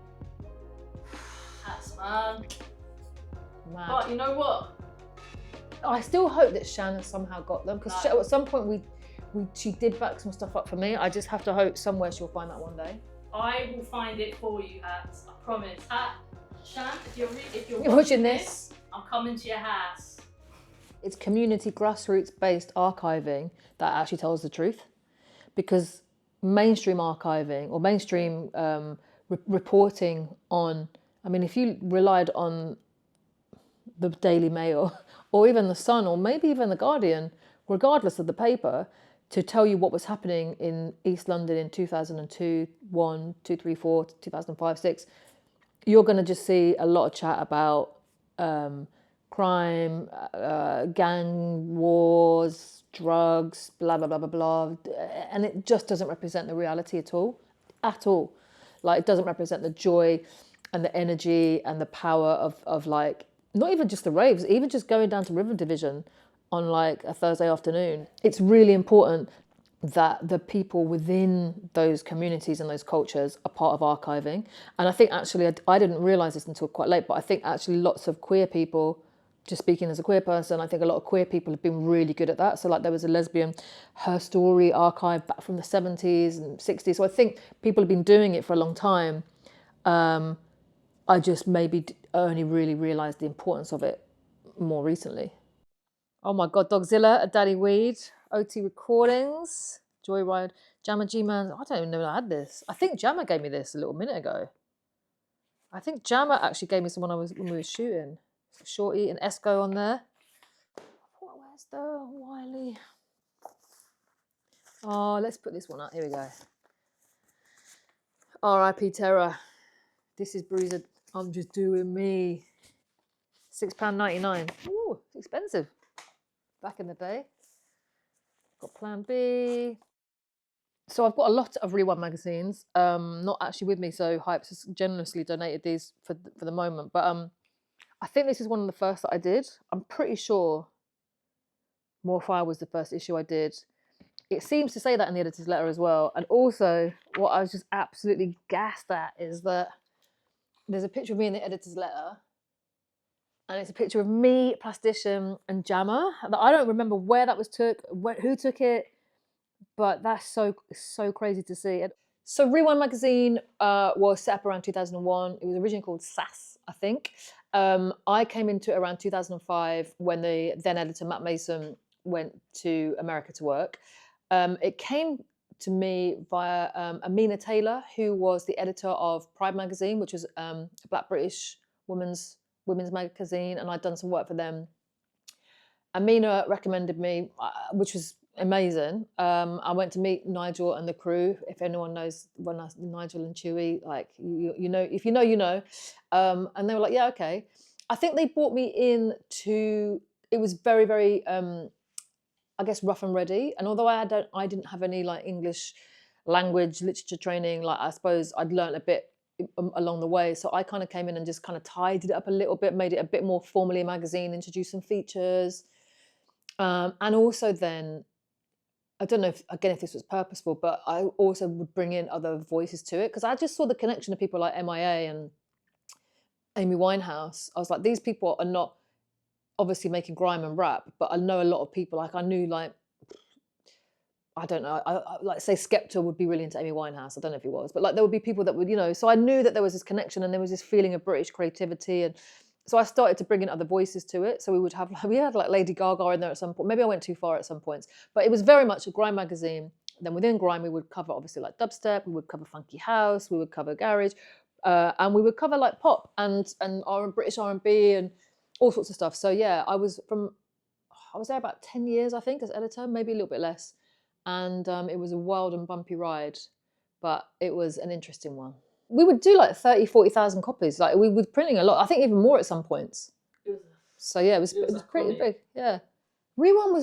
That's man. Mad. But you know what? I still hope that Shannon somehow got them because at some point she did back some stuff up for me. I just have to hope somewhere she'll find that one day. I will find it for you, Hats. I promise. Shan, if you're watching this, I'm coming to your house. It's community grassroots based archiving that actually tells the truth, because mainstream archiving or mainstream reporting on, I mean, if you relied on the Daily Mail or even the Sun or maybe even the Guardian, regardless of the paper, to tell you what was happening in East London in 2002, 1, 2, 3, 4, 2005, 6, you're going to just see a lot of chat about crime, gang wars, drugs, blah, blah, blah, blah, blah. And it just doesn't represent the reality at all. Like, it doesn't represent the joy and the energy and the power of like, not even just the raves, even just going down to River Division on like a Thursday afternoon. It's really important that the people within those communities and those cultures are part of archiving. And I think actually, I didn't realise this until quite late, but I think actually lots of queer people, just speaking as a queer person, I think a lot of queer people have been really good at that. So like there was a lesbian, her story archive back from the 70s and 60s. So I think people have been doing it for a long time. I just maybe only really realised the importance of it more recently. Oh my God, Dogzilla, a Daddy Weed, OT Recordings, Joyride, Jammer G-Man. I don't even know I had this. I think Jammer gave me this a little minute ago. I think Jammer actually gave me some when we were shooting. Shorty and Esco on there. Where's the Wiley? Oh, let's put this one up. Here we go. R.I.P. Terror. This is Bruiser. I'm just doing me. £6.99. Ooh, it's expensive. Back in the day. Got Plan B. So I've got a lot of Rewind magazines. Not actually with me, so Hype's has generously donated these for the moment. But I think this is one of the first that I did. I'm pretty sure More Fire was the first issue I did. It seems to say that in the editor's letter as well. And also, what I was just absolutely gassed at is that there's a picture of me in the editor's letter. And it's a picture of me, Plastician, and Jammer. I don't remember where that was took, who took it, but that's so crazy to see. So Rewind magazine was set up around 2001. It was originally called SAS, I think. I came into it around 2005 when the then editor, Matt Mason, went to America to work. It came to me via Amina Taylor, who was the editor of Pride magazine, which was a Black British women's magazine, and I'd done some work for them. Amina recommended me, which was amazing. I went to meet Nigel and the crew. If anyone knows Nigel and Chewy, like you know, if you know, you know. And they were like, yeah, okay. I think they brought me in to. It was very, very, I guess, rough and ready. And although I didn't have any like English language literature training, like I suppose I'd learned a bit along the way. So I kind of came in and just kind of tidied it up a little bit, made it a bit more formally a magazine, introduced some features. And also then, I don't know if this was purposeful, but I also would bring in other voices to it because I just saw the connection of people like MIA and Amy Winehouse. I was like, these people are not obviously making grime and rap, but I know a lot of people. Like I knew, like, I don't know, I like say Skepta would be really into Amy Winehouse. I don't know if he was, but like there would be people that would, you know. So I knew that there was this connection and there was this feeling of British creativity, and so I started to bring in other voices to it. So we had like Lady Gaga in there at some point. Maybe I went too far at some points, but it was very much a grime magazine. Then within grime, we would cover obviously like dubstep, we would cover funky house, we would cover garage, and we would cover like pop and British R&B and all sorts of stuff. So yeah, I was there about 10 years, I think, as editor, maybe a little bit less. And it was a wild and bumpy ride, but it was an interesting one. We would do like 30, 40,000 copies. Like we were printing a lot. I think even more at some points. So yeah, it was pretty big. Yeah, Rewind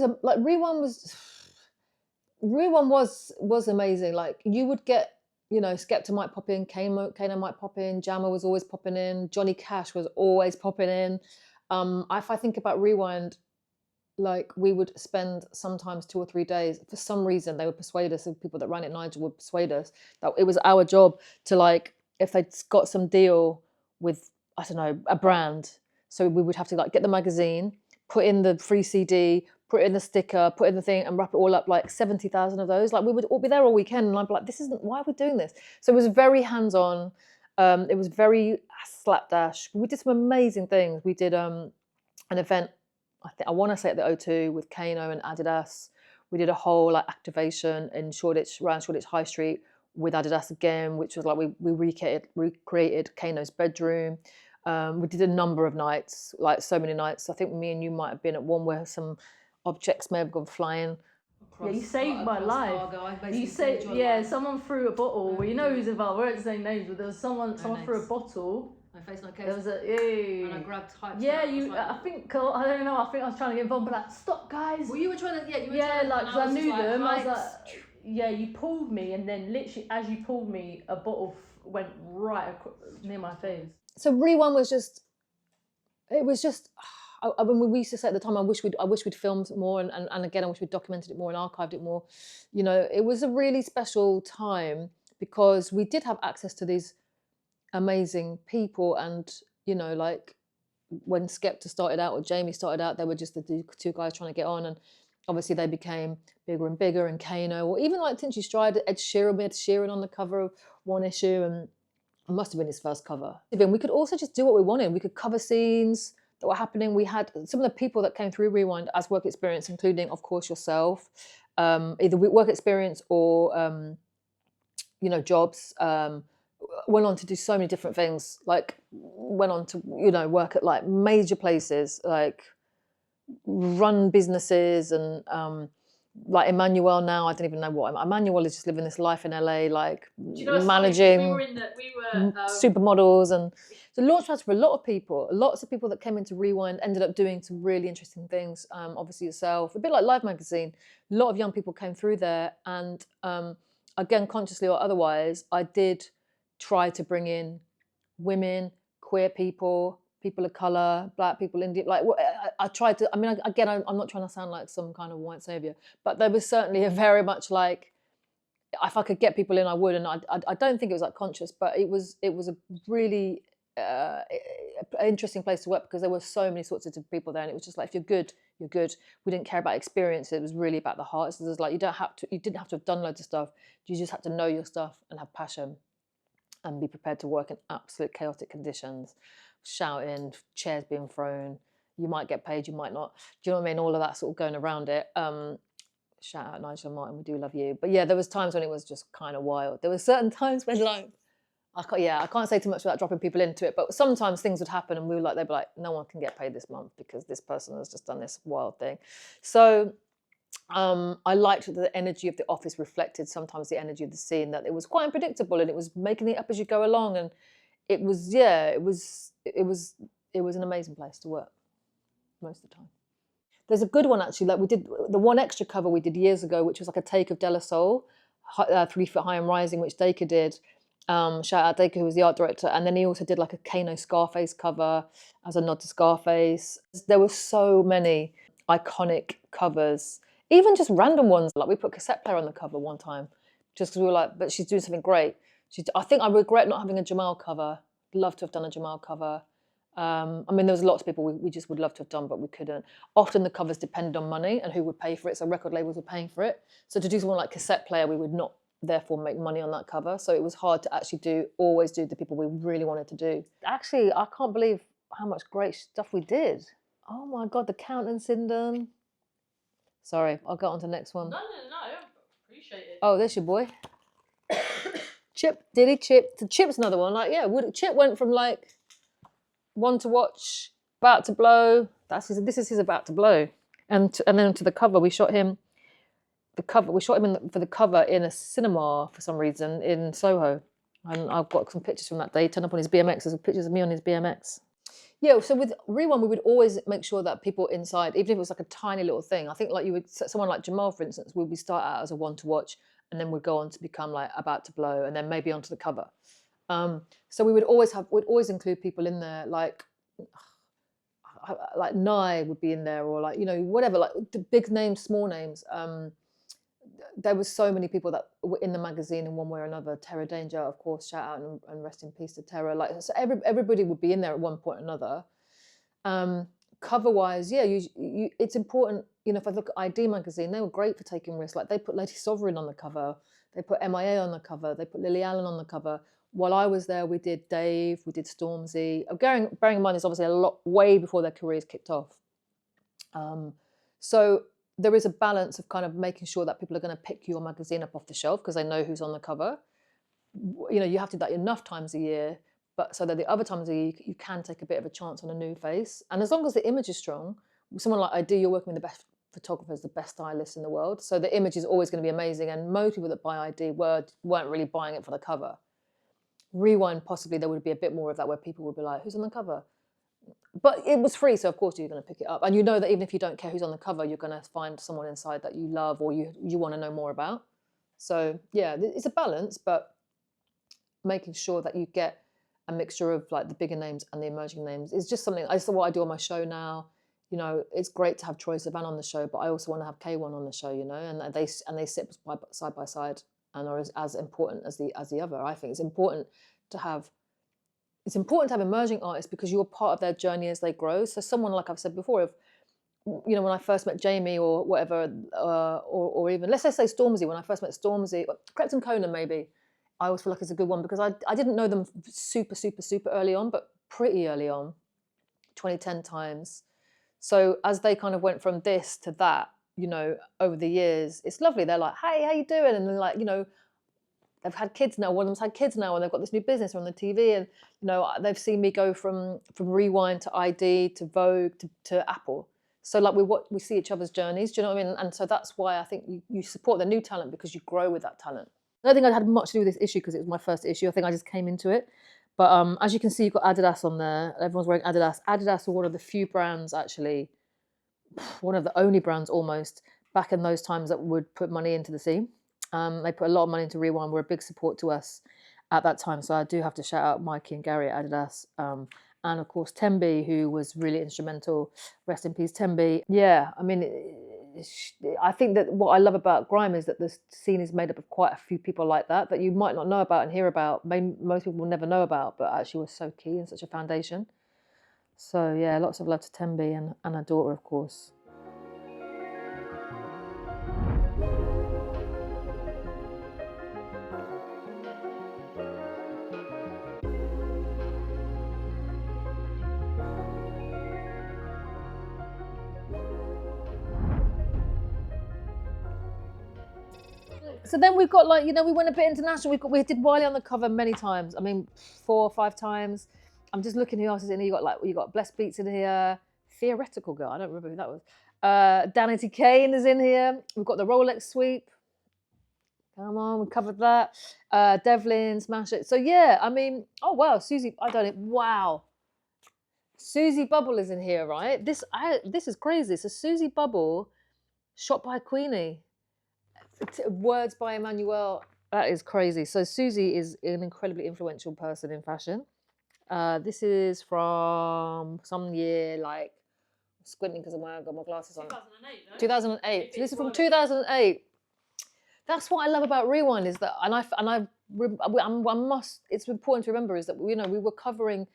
was amazing. Like you would get, you know, Skepta might pop in, Kano might pop in, Jammer was always popping in, Johnny Cash was always popping in. If I think about Rewind, like we would spend sometimes 2 or 3 days. For some reason, they would persuade us, and people that ran it, Nigel, would persuade us that it was our job to, like, if they'd got some deal with, I don't know, a brand. So we would have to like get the magazine, put in the free CD, put in the sticker, put in the thing, and wrap it all up. Like 70,000 of those. Like we would all be there all weekend, and I'd be like, why are we doing this? So it was very hands-on. It was very slapdash. We did some amazing things. We did an event, I want to say at the O2 with Kano and Adidas. We did a whole like activation in Shoreditch, around Shoreditch High Street with Adidas again, which was like we recreated Kano's bedroom. We did a number of nights, like so many nights. I think me and you might have been at one where some objects may have gone flying. Yeah, you saved my life. You saved, yeah, someone threw a bottle. Well, you know who's involved. We won't say names, but there was someone threw a bottle. My face no case. There was and I grabbed Hype's. Yeah, I think I don't know. I think I was trying to get involved, but like, stop, guys. Well, you were trying to. Like, because I knew them. I was like, yeah, you pulled me, and then literally as you pulled me, a bottle went right near my face. So Rewind was just, it was just, I mean, we used to say at the time, I wish we'd filmed more, and again, I wish we'd documented it more and archived it more. You know, it was a really special time because we did have access to these amazing people, and, you know, like when Skepta started out or Jamie started out, they were just the two guys trying to get on, and obviously they became bigger and bigger, and Kano, or even like Tinchy Stride, Ed Sheeran on the cover of one issue, and it must have been his first cover. We could also just do what we wanted. We could cover scenes that were happening. We had some of the people that came through Rewind as work experience, including, of course, yourself, either work experience or, you know, jobs. Went on to do so many different things, like went on to, you know, work at like major places, like run businesses, and like Emmanuel now, I don't even know what Emmanuel is, just living this life in LA, like managing supermodels, and the launchpads for a lot of people. Lots of people that came into Rewind ended up doing some really interesting things. Obviously yourself, a bit like Live Magazine. A lot of young people came through there, and again, consciously or otherwise, I did try to bring in women, queer people, people of color, black people, Indian. Like I tried to. I mean, again, I'm not trying to sound like some kind of white savior, but there was certainly a very much like, if I could get people in, I would. And I don't think it was like conscious, but it was a really interesting place to work because there were so many sorts of people there, and it was just like, if you're good, you're good. We didn't care about experience; it was really about the heart. So there's like, you didn't have to have done loads of stuff. You just had to know your stuff and have passion, and be prepared to work in absolute chaotic conditions, shouting, chairs being thrown. You might get paid, you might not. Do you know what I mean? All of that sort of going around it. Shout out Nigel and Martin, we do love you. But yeah, there was times when it was just kind of wild. There were certain times when like, I can't say too much about dropping people into it, but sometimes things would happen and we were like, they'd be like, no one can get paid this month because this person has just done this wild thing. So I liked that the energy of the office reflected sometimes the energy of the scene, that it was quite unpredictable and it was making it up as you go along, and it was an amazing place to work most of the time. There's a good one actually, like we did the one extra cover we did years ago, which was like a take of De La Soul, 3 Foot High and Rising, which Dacre did. Shout out Dacre, who was the art director, and then he also did like a Kano Scarface cover as a nod to Scarface. There were so many iconic covers, even just random ones. Like we put Cassette Player on the cover one time, just because we were like, but she's doing something great. I think I regret not having a Jamal cover. Love to have done a Jamal cover. I mean, there was lots of people we just would love to have done, but we couldn't. Often the covers depended on money and who would pay for it, so record labels were paying for it. So to do something like Cassette Player, we would not therefore make money on that cover. So it was hard to actually always do the people we really wanted to do. Actually, I can't believe how much great stuff we did. Oh my God, the Count and Sinden. Sorry, I'll go on to the next one. No, I appreciate it. Oh, there's your boy. Chip, Diddy, Chip. The Chip's another one. Like, yeah, Chip went from like one to watch, about to blow. This is his about to blow, and then to the cover. We shot him. We shot him for the cover in a cinema for some reason in Soho, and I've got some pictures from that day. He turned up on his BMX. There's pictures of me on his BMX. Yeah, so with Rewind, we would always make sure that people inside, even if it was like a tiny little thing, I think like someone like Jamal, for instance, would start out as a one to watch, and then would go on to become like about to blow, and then maybe onto the cover. So we'd always include people in there, like Nye would be in there, or like, you know, whatever, like the big names, small names. There were so many people that were in the magazine in one way or another. Terra Danjah, of course, shout out and rest in peace to Terra. Like, so everybody would be in there at one point or another. Cover-wise, yeah, it's important. You know, if I look at RWD Magazine, they were great for taking risks. Like they put Lady Sovereign on the cover, they put MIA on the cover, they put Lily Allen on the cover. While I was there, we did Dave, we did Stormzy. Bearing in mind, it's obviously a lot way before their careers kicked off. So there is a balance of kind of making sure that people are going to pick your magazine up off the shelf because they know who's on the cover. You know, you have to do that enough times a year, but so that the other times a year you can take a bit of a chance on a new face. And as long as the image is strong, someone like RWD, you're working with the best photographers, the best stylists in the world. So the image is always going to be amazing. And most people that buy RWD weren't really buying it for the cover. Rewind, possibly there would be a bit more of that where people would be like, who's on the cover? But it was free, so of course you're going to pick it up. And you know that even if you don't care who's on the cover, you're going to find someone inside that you love or you want to know more about. So yeah, it's a balance, but making sure that you get a mixture of like the bigger names and the emerging names. It's just something, it's what I do on my show now. You know, it's great to have Troye Sivan on the show, but I also want to have K1 on the show, you know, and they sit side by side and are as important as the other. I think it's important to have emerging artists because you're part of their journey as they grow. So someone, like I've said before, if, you know, when I first met Jamie or whatever, or even, let's say Stormzy, when I first met Stormzy, Krept and Kano maybe, I always feel like it's a good one because I didn't know them super early on, but pretty early on, 2010 times. So as they kind of went from this to that, you know, over the years, it's lovely. They're like, hey, how you doing? And they're like, you know, they've had kids now. One of them's had kids now, and they've got this new business on the TV. And, you know, they've seen me go from Rewind to ID to Vogue to Apple. So like we see each other's journeys, do you know what I mean? And so that's why I think you support the new talent because you grow with that talent. I don't think I had much to do with this issue because it was my first issue. I think I just came into it. But as you can see, you've got Adidas on there. Everyone's wearing Adidas. Adidas were one of the few brands, actually, one of the only brands almost, back in those times that would put money into the scene. They put a lot of money into Rewind, were a big support to us at that time. So I do have to shout out Mikey and Gary at Adidas. And of course, Tembi, who was really instrumental. Rest in peace, Tembi. Yeah, I mean, I think that what I love about grime is that the scene is made up of quite a few people like that you might not know about and hear about. Most people will never know about, but actually was so key and such a foundation. So yeah, lots of love to Tembi and her daughter, of course. So then we've got, like, you know, we went a bit international. We did Wiley on the cover many times. I mean, 4 or 5 times. I'm just looking who else is in here. You got Blessed Beats in here. Theoretical Girl, I don't remember who that was. Danity Kane is in here. We've got the Rolex Sweep. Come on, we covered that. Devlin, Smash It. So yeah, I mean, oh wow, Susie, I done it. Wow. Susie Bubble is in here, right? This is crazy. So Susie Bubble, shot by Queenie. Words by Emmanuel. That is crazy. So Susie is an incredibly influential person in fashion. This is from some year, like, squinting because I've got my glasses on. 2008, no? 2008. So this is from 2008. That's what I love about Rewind is that, it's important to remember is that, you know, we were covering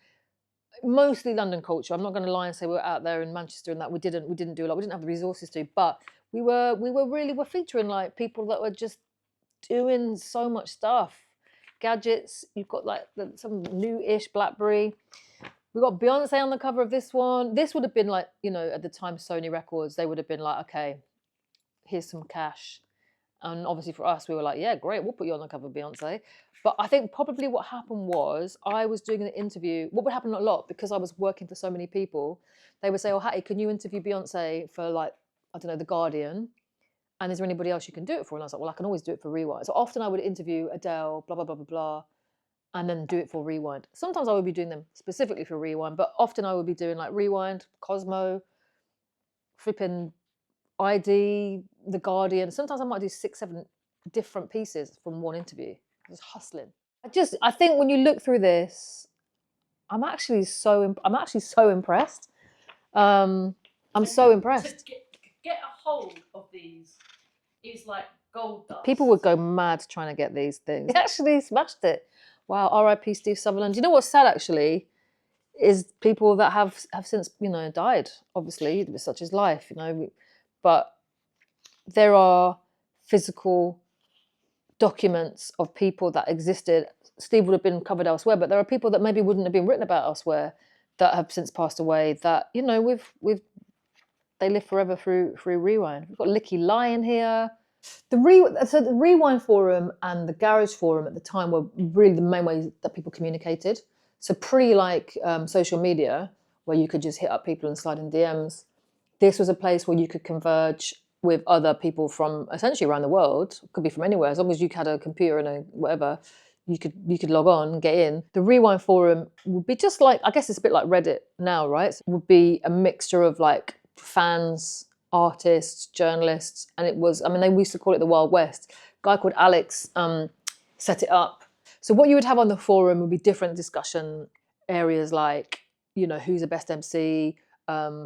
mostly London culture. I'm not going to lie and say we were out there in Manchester and that we didn't do a lot. We didn't have the resources to, but we're featuring like people that were just doing so much stuff. Gadgets. You've got like some new-ish BlackBerry. We got Beyonce on the cover of this one. This would have been like, you know, at the time Sony Records, they would have been like, okay, here's some cash. And obviously for us, we were like, yeah, great, we'll put you on the cover of Beyonce. But I think probably what happened was I was doing an interview. What would happen a lot, because I was working for so many people, they would say, oh, Hattie, can you interview Beyonce for, like, I don't know, The Guardian? And is there anybody else you can do it for? And I was like, well, I can always do it for Rewind. So often I would interview Adele, blah, blah, blah, blah, blah, and then do it for Rewind. Sometimes I would be doing them specifically for Rewind, but often I would be doing like Rewind, Cosmo, flipping ID, The Guardian. Sometimes I might do 6, 7 different pieces from one interview. Just hustling. I think when you look through this, I'm actually so impressed. I'm so impressed. To get a hold of these is like gold dust. People would go mad trying to get these things. They actually smashed it. Wow, R.I.P. Steve Sutherland. Do you know what's sad actually? Is people that have since, you know, died, obviously, such as life, you know. But there are physical documents of people that existed. Steve would have been covered elsewhere, but there are people that maybe wouldn't have been written about elsewhere that have since passed away that, you know, they live forever through Rewind. We've got Licky Lion here. The Rewind Forum and the Garage Forum at the time were really the main ways that people communicated. So social media, where you could just hit up people and slide in DMs, this was a place where you could converge with other people from essentially around the world. Could be from anywhere, as long as you had a computer and a whatever, you could log on and get in. The Rewind Forum would be just like, I guess it's a bit like Reddit now, right? So it would be a mixture of like fans, artists, journalists, and it was, I mean, they used to call it the Wild West. A guy called Alex set it up. So what you would have on the forum would be different discussion areas like, you know, who's the best MC,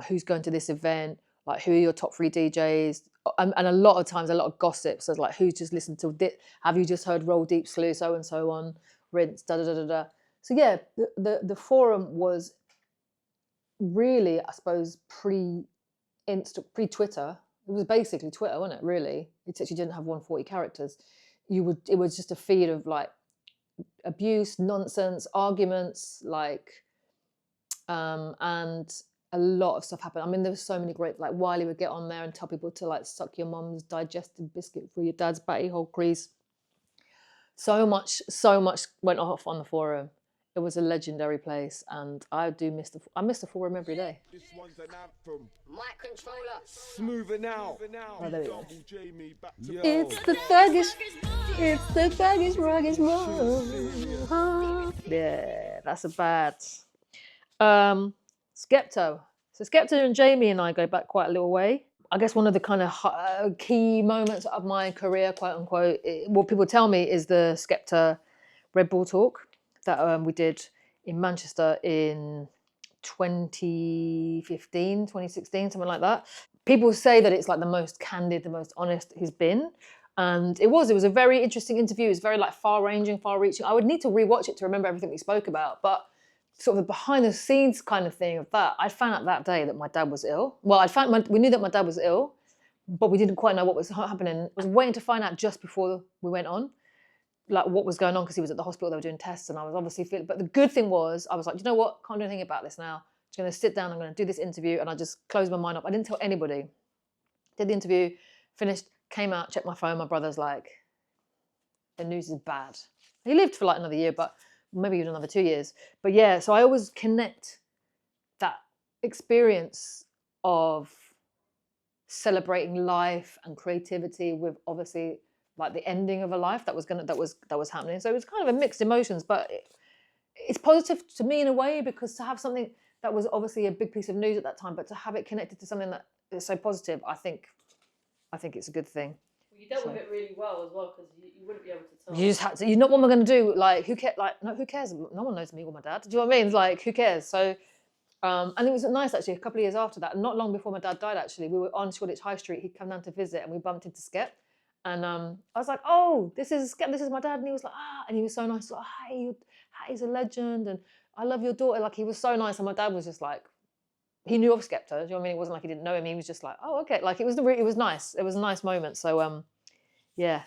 who's going to this event, like who are your top 3 DJs, and a lot of times a lot of gossip. So like who's just listened to this, have you just heard Roll Deep Slew, so and so on, Rinse, da da da da da. So yeah, the forum was really, I suppose, pre-Twitter. It was basically Twitter, wasn't it? Really, it actually didn't have 140 characters. It was just a feed of like abuse, nonsense, arguments, like, and a lot of stuff happened. I mean, there was so many great, like Wiley would get on there and tell people to like suck your mum's digested biscuit through your dad's batty hole crease. So much went off on the forum. It was a legendary place, and I miss the forum every day. This one's an anthem. My controller. Smoother now. Oh, there we go. Yo. It's the thuggish rugged. Yeah, that's a bad. Skepta. So Skepta and Jamie and I go back quite a little way. I guess one of the kind of key moments of my career, quote unquote, what people tell me is the Skepta Red Bull talk that we did in Manchester in 2015, 2016, something like that. People say that it's like the most candid, the most honest he's been. And it was a very interesting interview. It was very like far-ranging, far-reaching. I would need to rewatch it to remember everything we spoke about. But sort of the behind-the-scenes kind of thing of that, I found out that day that my dad was ill. Well, we knew that my dad was ill, but we didn't quite know what was happening. I was waiting to find out just before we went on, like what was going on, because he was at the hospital, they were doing tests, and I was obviously feeling, but the good thing was, I was like, you know what, can't do anything about this now. I'm just going to sit down, I'm going to do this interview, and I just closed my mind up. I didn't tell anybody. Did the interview, finished, came out, checked my phone, my brother's like, the news is bad. He lived for like another year, but maybe even another 2 years. But yeah, so I always connect that experience of celebrating life and creativity with obviously like the ending of a life that was happening. So it was kind of a mixed emotions, but it's positive to me in a way, because to have something that was obviously a big piece of news at that time, but to have it connected to something that is so positive, I think it's a good thing. Well, you dealt with it really well as well, because you wouldn't be able to tell. You just had to. You know what am I going to do? Like who cares? Like no, who cares? No one knows me or my dad. Do you know what I mean? It's like who cares? So, and it was nice actually. A couple of years after that, not long before my dad died, actually, we were on Shoreditch High Street. He'd come down to visit, and we bumped into Skep. And I was like, oh, this is Skep, this is my dad. And he was like, and he was so nice. Like, hey, Hattie's a legend, and I love your daughter. Like, he was so nice. And my dad was just like, he knew of Skepta. Do you know what I mean? It wasn't like he didn't know him. He was just like, oh, okay. Like, it was nice. It was a nice moment. So, yeah.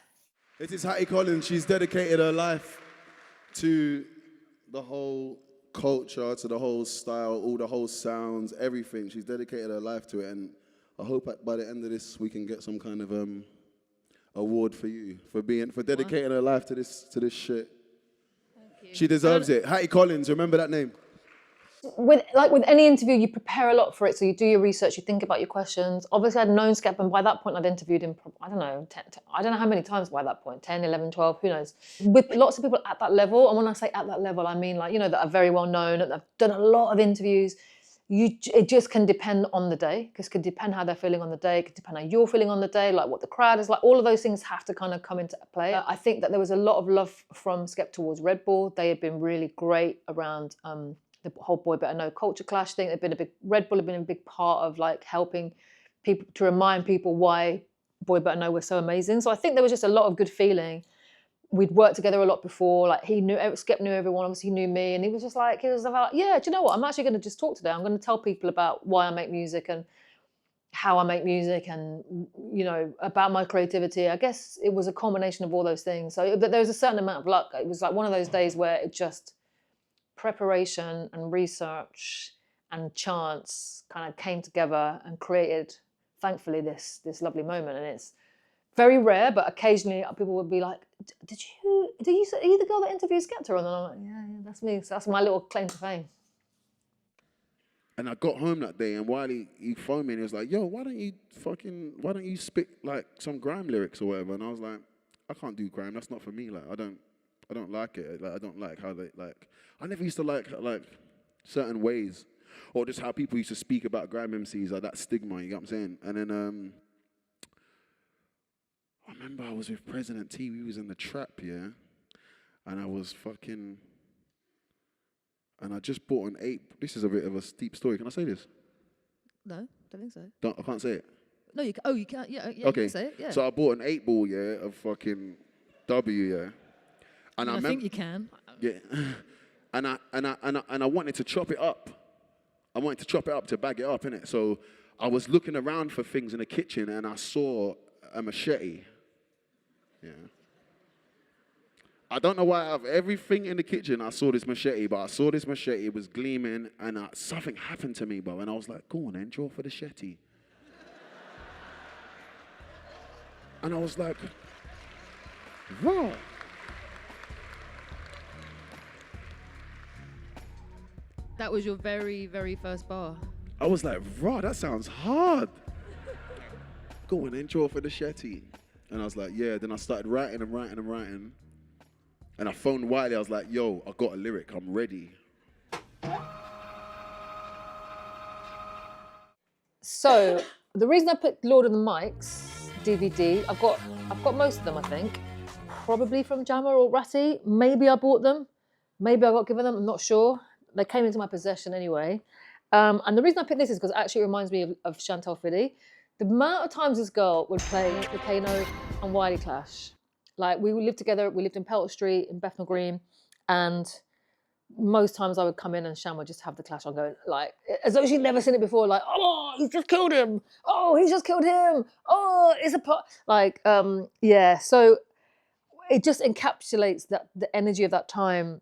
This is Hattie Collins. She's dedicated her life to the whole culture, to the whole style, all the whole sounds, everything. She's dedicated her life to it. And I hope by the end of this, we can get some kind of award for you for dedicating her life to this shit. Thank you. She deserves it. Hattie Collins, remember that name? With any interview, you prepare a lot for it. So you do your research, you think about your questions. Obviously, I'd known Skep, and by that point, I'd interviewed him, I don't know how many times by that point, 10, 11, 12, who knows. With lots of people at that level, and when I say at that level, I mean like, you know, that are very well known, that have done a lot of interviews. It just can depend on the day, because it can depend how they're feeling on the day, it can depend how you're feeling on the day, like what the crowd is like. All of those things have to kind of come into play. I think that there was a lot of love from Skep towards Red Bull. They had been really great around the whole Boy Better Know culture clash thing. Red Bull had been a big part of like helping people, to remind people why Boy Better Know was so amazing. So I think there was just a lot of good feeling. We'd worked together a lot before. Like Skep knew everyone, obviously he knew me, and he was like, yeah, do you know what? I'm actually going to just talk today. I'm going to tell people about why I make music and how I make music, and you know, about my creativity. I guess it was a combination of all those things. So there was a certain amount of luck. It was like one of those days where it just preparation and research and chance kind of came together and created, thankfully, this lovely moment. And it's very rare, but occasionally people would be like, are you the girl that interviewed Skepta? And I'm like, yeah, that's me. So that's my little claim to fame. And I got home that day, and Wiley, he phoned me and he was like, yo, why don't you spit like some grime lyrics or whatever? And I was like, I can't do grime. That's not for me. Like, I don't like it. Like, I don't like how they like. I never used to like certain ways, or just how people used to speak about grime MCs, like that stigma. You know what I'm saying? And then I remember I was with President T. We was in the trap, yeah, and I was fucking, and I just bought an 8. This is a bit of a steep story. Can I say this? No, don't think so. I can't say it. No, you can. Oh, you can't. Yeah, yeah. Okay. You can say it. Yeah. So I bought an 8-ball, yeah, of fucking W, yeah. And I think you can. Yeah. and I wanted to chop it up. I wanted to chop it up to bag it up, innit? So I was looking around for things in the kitchen and I saw a machete. Yeah. I don't know why out of everything in the kitchen I saw this machete, but I saw this machete, it was gleaming, and something happened to me, bro. And I was like, go on then, draw for the machete. And I was like, what? That was your very, very first bar. I was like, raw, that sounds hard. Go on then, draw for the machete. And I was like, yeah. Then I started writing. And I phoned Wiley. I was like, yo, I got a lyric. I'm ready. So the reason I picked Lord of the Mics DVD, I've got most of them, I think. Probably from Jammer or Ratty. Maybe I bought them. Maybe I got given them. I'm not sure. They came into my possession anyway. And the reason I picked this is because it actually reminds me of Chantelle Fiddy. The amount of times this girl would play the Kano and Wiley clash. Like, we lived together, we lived in Pelton Street, in Bethnal Green, and most times I would come in and Sham would just have the clash on going, like, as though she'd never seen it before, like, oh, he's just killed him. Oh, he's just killed him. Oh, it's a pot. Like, yeah, so it just encapsulates the energy of that time.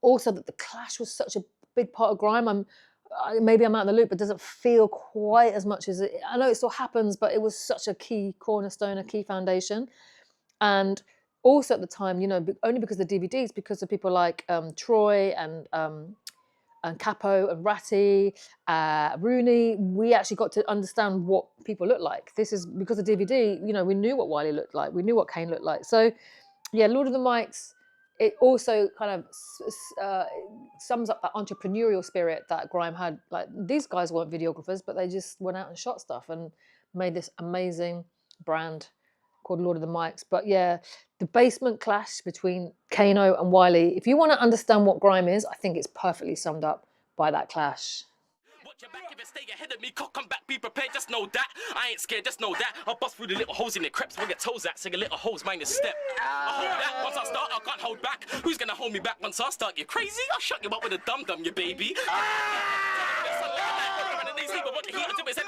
Also, that the clash was such a big part of grime. Maybe I'm out in the loop, but it doesn't feel quite as much as it. I know it still happens, but it was such a key cornerstone, a key foundation. And also at the time, you know, only because of the DVDs, because of people like Troy and Capo and Ratty, Rooney, we actually got to understand what people look like. This is because of DVD, you know, we knew what Wiley looked like, we knew what Kane looked like. So, yeah, Lord of the Mics, it also kind of sums up that entrepreneurial spirit that grime had. Like, these guys weren't videographers, but they just went out and shot stuff and made this amazing brand called Lord of the Mics. But yeah, the basement clash between Kano and Wiley, if you want to understand what grime is, I think it's perfectly summed up by that clash. Watch your back if you stay ahead of me, cock come back, be prepared, just know that. I ain't scared, just know that. I'll bust through the little holes in the creps, where your toes at, sing a little holes, mind your step. I hold that, once I start, I can't hold back. Who's gonna hold me back once I start? You crazy? I'll shut you up with a dum-dum, you baby.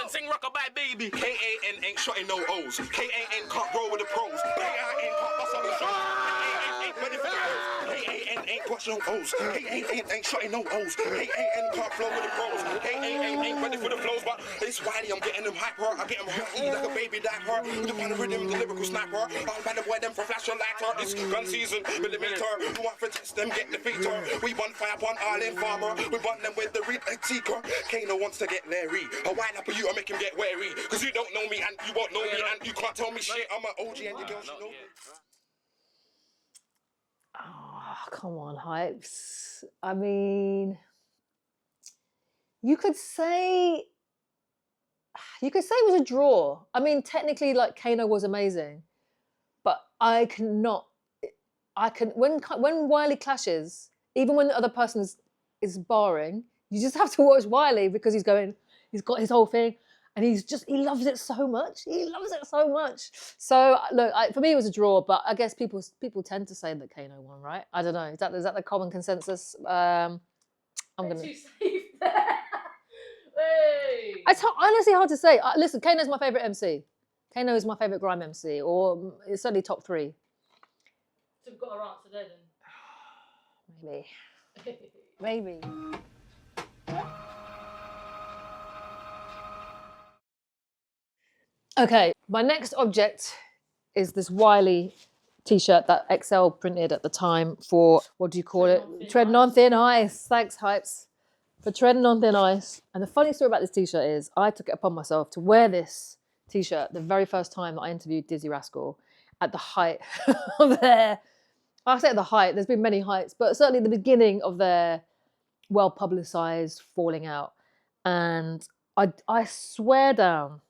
Sing rockabye, baby. K-A-N ain't shotting no O's. K-A-N can't roll with the pros. K-A-N can't bust on the show. K-A-N ready for the O's. K-A-N ain't watch no O's. K-A-N ain't shotting no O's. K-A-N can't flow with the pros. K-A-N ain't ready for the flows, but it's Wiley, I'm getting them hyper. I get them hot like a baby diaper. With the kind of rhythm, the lyrical sniper. I'll ban the boy them from flash your lighter. It's gun season, millimeter. You want to test them, get the feature. We bonfire upon all in farmer. We bond them with the reed and seeker. Kano wants to get Larry. I wind up for you, I make him get wary. Cause you don't know me and you won't know me and you can't tell me shit. I'm an OG and your girl should know. Oh, come on, Hypes. I mean, you could say it was a draw. I mean, technically, like, Kano was amazing, but when Wiley clashes, even when the other person is barring, you just have to watch Wiley because he's got his whole thing, and he loves it so much. He loves it so much. So look, for me it was a draw, but I guess people tend to say that Kano won, right? I don't know. Is that the common consensus? I'm gonna. Too safe there. Hey. It's honestly hard to say. Listen, Kano's my favorite MC. Kano is my favorite grime MC, or it's certainly top 3. So we've got our answer there then. Maybe. Okay, my next object is this Wiley t-shirt that XL printed at the time for, what do you call it? Treddin on Thin Ice. Thanks, Hypes. For Treddin on Thin Ice. And the funny story about this t-shirt is I took it upon myself to wear this t-shirt the very first time that I interviewed Dizzy Rascal at the height of their, I say at the height, there's been many heights, but certainly the beginning of their well-publicised falling out. And I swear down,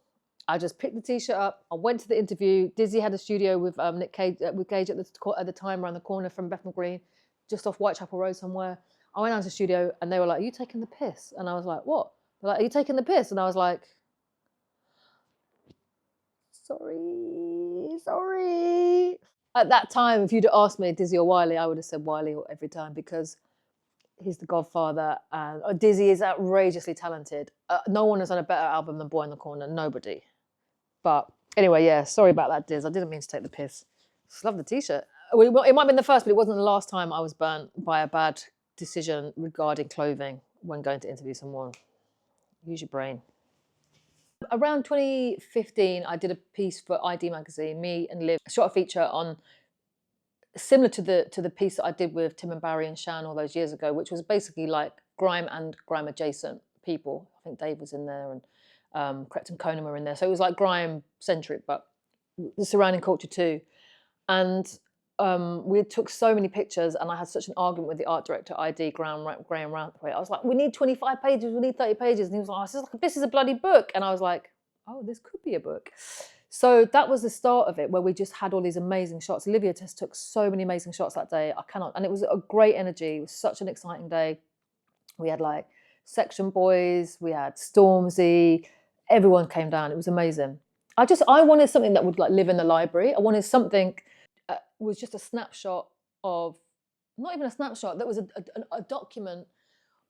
I just picked the t-shirt up. I went to the interview. Dizzy had a studio with Nick Cage, with Gage at the time around the corner from Bethnal Green, just off Whitechapel Road somewhere. I went down to the studio and they were like, "Are you taking the piss?" And I was like, "What?" They're like, "Are you taking the piss?" And I was like, sorry. At that time, if you'd asked me Dizzy or Wiley, I would have said Wiley every time because he's the godfather. And Dizzy is outrageously talented. No one has done a better album than Boy in the Corner. Nobody. But anyway, yeah, sorry about that, Diz. I didn't mean to take the piss. Just love the t-shirt. It might have been the first, but it wasn't the last time I was burnt by a bad decision regarding clothing when going to interview someone. Use your brain. Around 2015, I did a piece for RWD Magazine. Me and Liv shot a feature on similar to the piece that I did with Tim and Barry and Shan all those years ago, which was basically like grime and grime adjacent people. I think Dave was in there and Krept and Kano were in there. So it was like grime centric, but the surrounding culture too. And we took so many pictures, and I had such an argument with the art director, RWD, Graham Ranthwaite. I was like, "We need 25 pages, we need 30 pages." And he was like, "This is a bloody book." And I was like, "Oh, this could be a book." So that was the start of it, where we just had all these amazing shots. Olivia just took so many amazing shots that day. And it was a great energy. It was such an exciting day. We had like Section Boys, we had Stormzy, everyone came down. It was amazing. I wanted something that would like live in the library. I wanted something was just a snapshot of, not even a snapshot, that was a document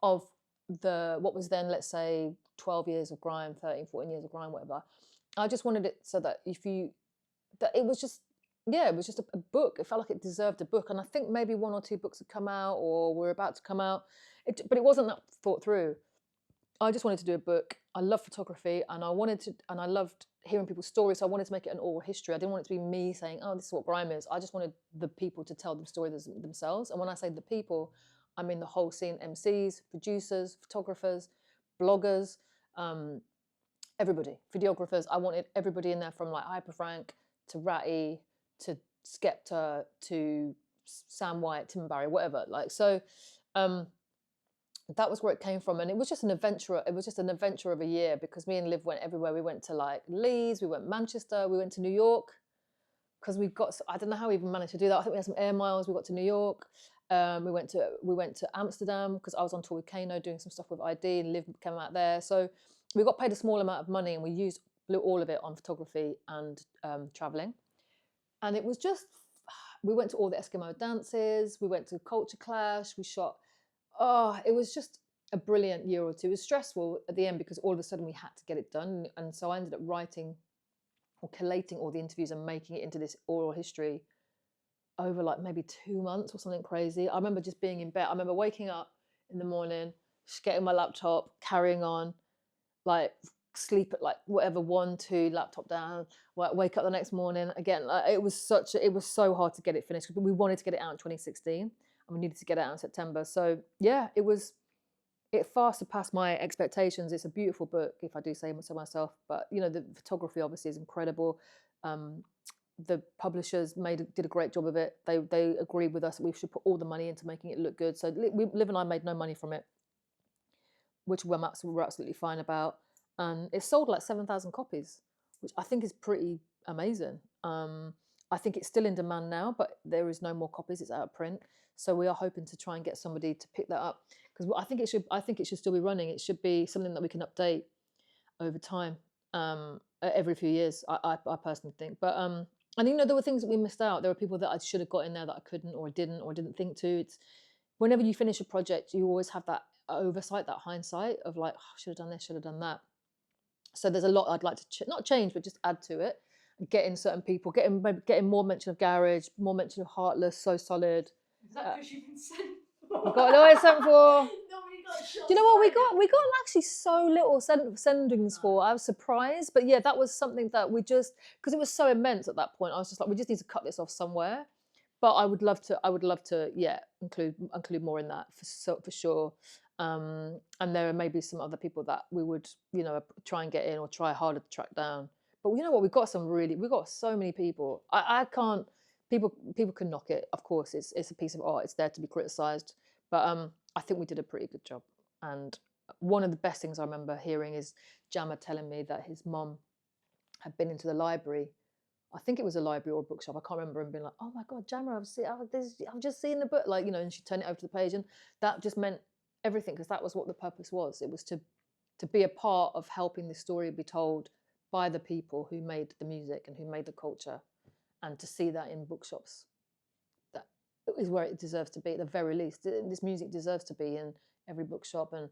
of what was then, let's say, 12 years of grime, 13, 14 years of grime, whatever. I just wanted it so that it was just a book. It felt like it deserved a book. And I think maybe 1 or 2 books had come out or were about to come out, but it wasn't that thought through. I just wanted to do a book. I love photography, and I loved hearing people's stories. So I wanted to make it an oral history. I didn't want it to be me saying, "Oh, this is what grime is." I just wanted the people to tell the story themselves. And when I say the people, I mean the whole scene: MCs, producers, photographers, bloggers, everybody, videographers. I wanted everybody in there, from like Hyperfrank to Ratty to Skepta to Sam White, Tim and Barry, whatever. Like so. That was where it came from, and it was just an adventure. It was just an adventure of a year, because me and Liv went everywhere. We went to like Leeds, we went Manchester, we went to New York, because I don't know how we even managed to do that. I think we had some air miles. We got to New York. We went to Amsterdam, because I was on tour with Kano doing some stuff with ID, and Liv came out there. So we got paid a small amount of money, and we blew all of it on photography and traveling. And it was just, we went to all the Eskimo dances. We went to Culture Clash. We shot. Oh, it was just a brilliant year or two. It was stressful at the end because all of a sudden we had to get it done. And so I ended up writing or collating all the interviews and making it into this oral history over like maybe 2 months or something crazy. I remember just being in bed. I remember waking up in the morning, just getting my laptop, carrying on, like sleep at like whatever, 1, 2, laptop down, wake up the next morning again. It was so hard to get it finished, but we wanted to get it out in 2016. We needed to get it out in September. So yeah, it far surpassed my expectations. It's a beautiful book, if I do say so myself. But you know, the photography obviously is incredible. The publishers did a great job of it. They agreed with us that we should put all the money into making it look good. So Liv and I made no money from it, which we're absolutely fine about. And it sold like 7,000 copies, which I think is pretty amazing. I think it's still in demand now, but there is no more copies. It's out of print. So we are hoping to try and get somebody to pick that up, because I think it should still be running. It should be something that we can update over time, every few years. I personally think. But and you know, there were things that we missed out. There were people that I should have got in there that I couldn't or didn't think to. It's whenever you finish a project, you always have that oversight, that hindsight of like, oh, should have done this, should have done that. So there's a lot I'd like to not change, but just add to it. Getting certain people, getting more mention of Garage, more mention of Heartless, So Solid. Is that because you've been sent for? We got always sent for. Nobody got shot. Do you know what we got? We got actually so little sendings for. I was surprised, but yeah, that was something that we just, because it was so immense at that point. I was just like, we just need to cut this off somewhere. But I would love to, yeah, include more in that for sure. And there are maybe some other people that we would, you know, try and get in or try harder to track down. But you know what? We've got so many people. I can't. People can knock it. Of course, it's a piece of art. It's there to be criticised. But I think we did a pretty good job. And one of the best things I remember hearing is Jammer telling me that his mum had been into the library. I think it was a library or a bookshop. I can't remember, and being like, "Oh my God, Jammer, I've just seen the book." Like, you know, and she'd turn it over to the page, and that just meant everything, because that was what the purpose was. It was to be a part of helping the story be told by the people who made the music and who made the culture, and to see that in bookshops. That is where it deserves to be, at the very least. This music deserves to be in every bookshop, and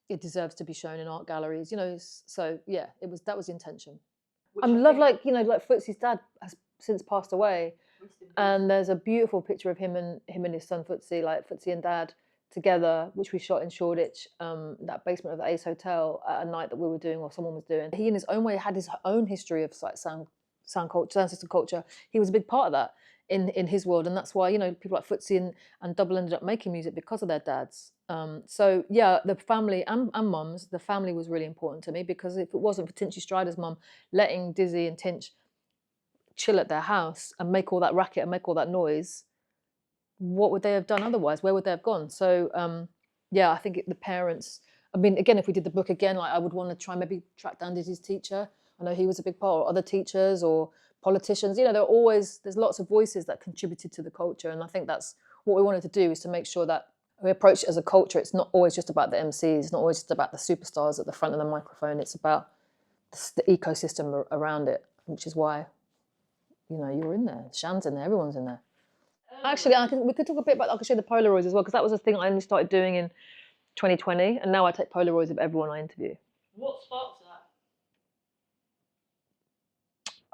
it deserves to be shown in art galleries. You know, so yeah, that was the intention. I love, like, you know, like Footsie's dad has since passed away, and there's a beautiful picture of him and his son Footsie, like Footsie and Dad together, which we shot in Shoreditch, that basement of the Ace Hotel, at a night that we were doing, or someone was doing. He, in his own way, had his own history of like sound culture, sound system culture. He was a big part of that in his world, and that's why, you know, people like Footsie and Double ended up making music because of their dads. So yeah, the family and mums, the family was really important to me, because if it wasn't for Tinchy Strider's mum letting Dizzy and Tinch chill at their house and make all that racket and make all that noise, what would they have done otherwise? Where would they have gone? So yeah, I think the parents, I mean, again, if we did the book again, like, I would want to try maybe track down Dizzy's teacher. I know he was a big part, or other teachers or politicians. You know, there's lots of voices that contributed to the culture, and I think that's what we wanted to do, is to make sure that we approach it as a culture. It's not always just about the MCs, it's not always just about the superstars at the front of the microphone. It's about the ecosystem around it, which is why, you know, you're in there, Shan's in there, everyone's in there. Actually, we could talk a bit about, I could show the Polaroids as well, because that was a thing I only started doing in 2020, and now I take Polaroids of everyone I interview. What sparked that?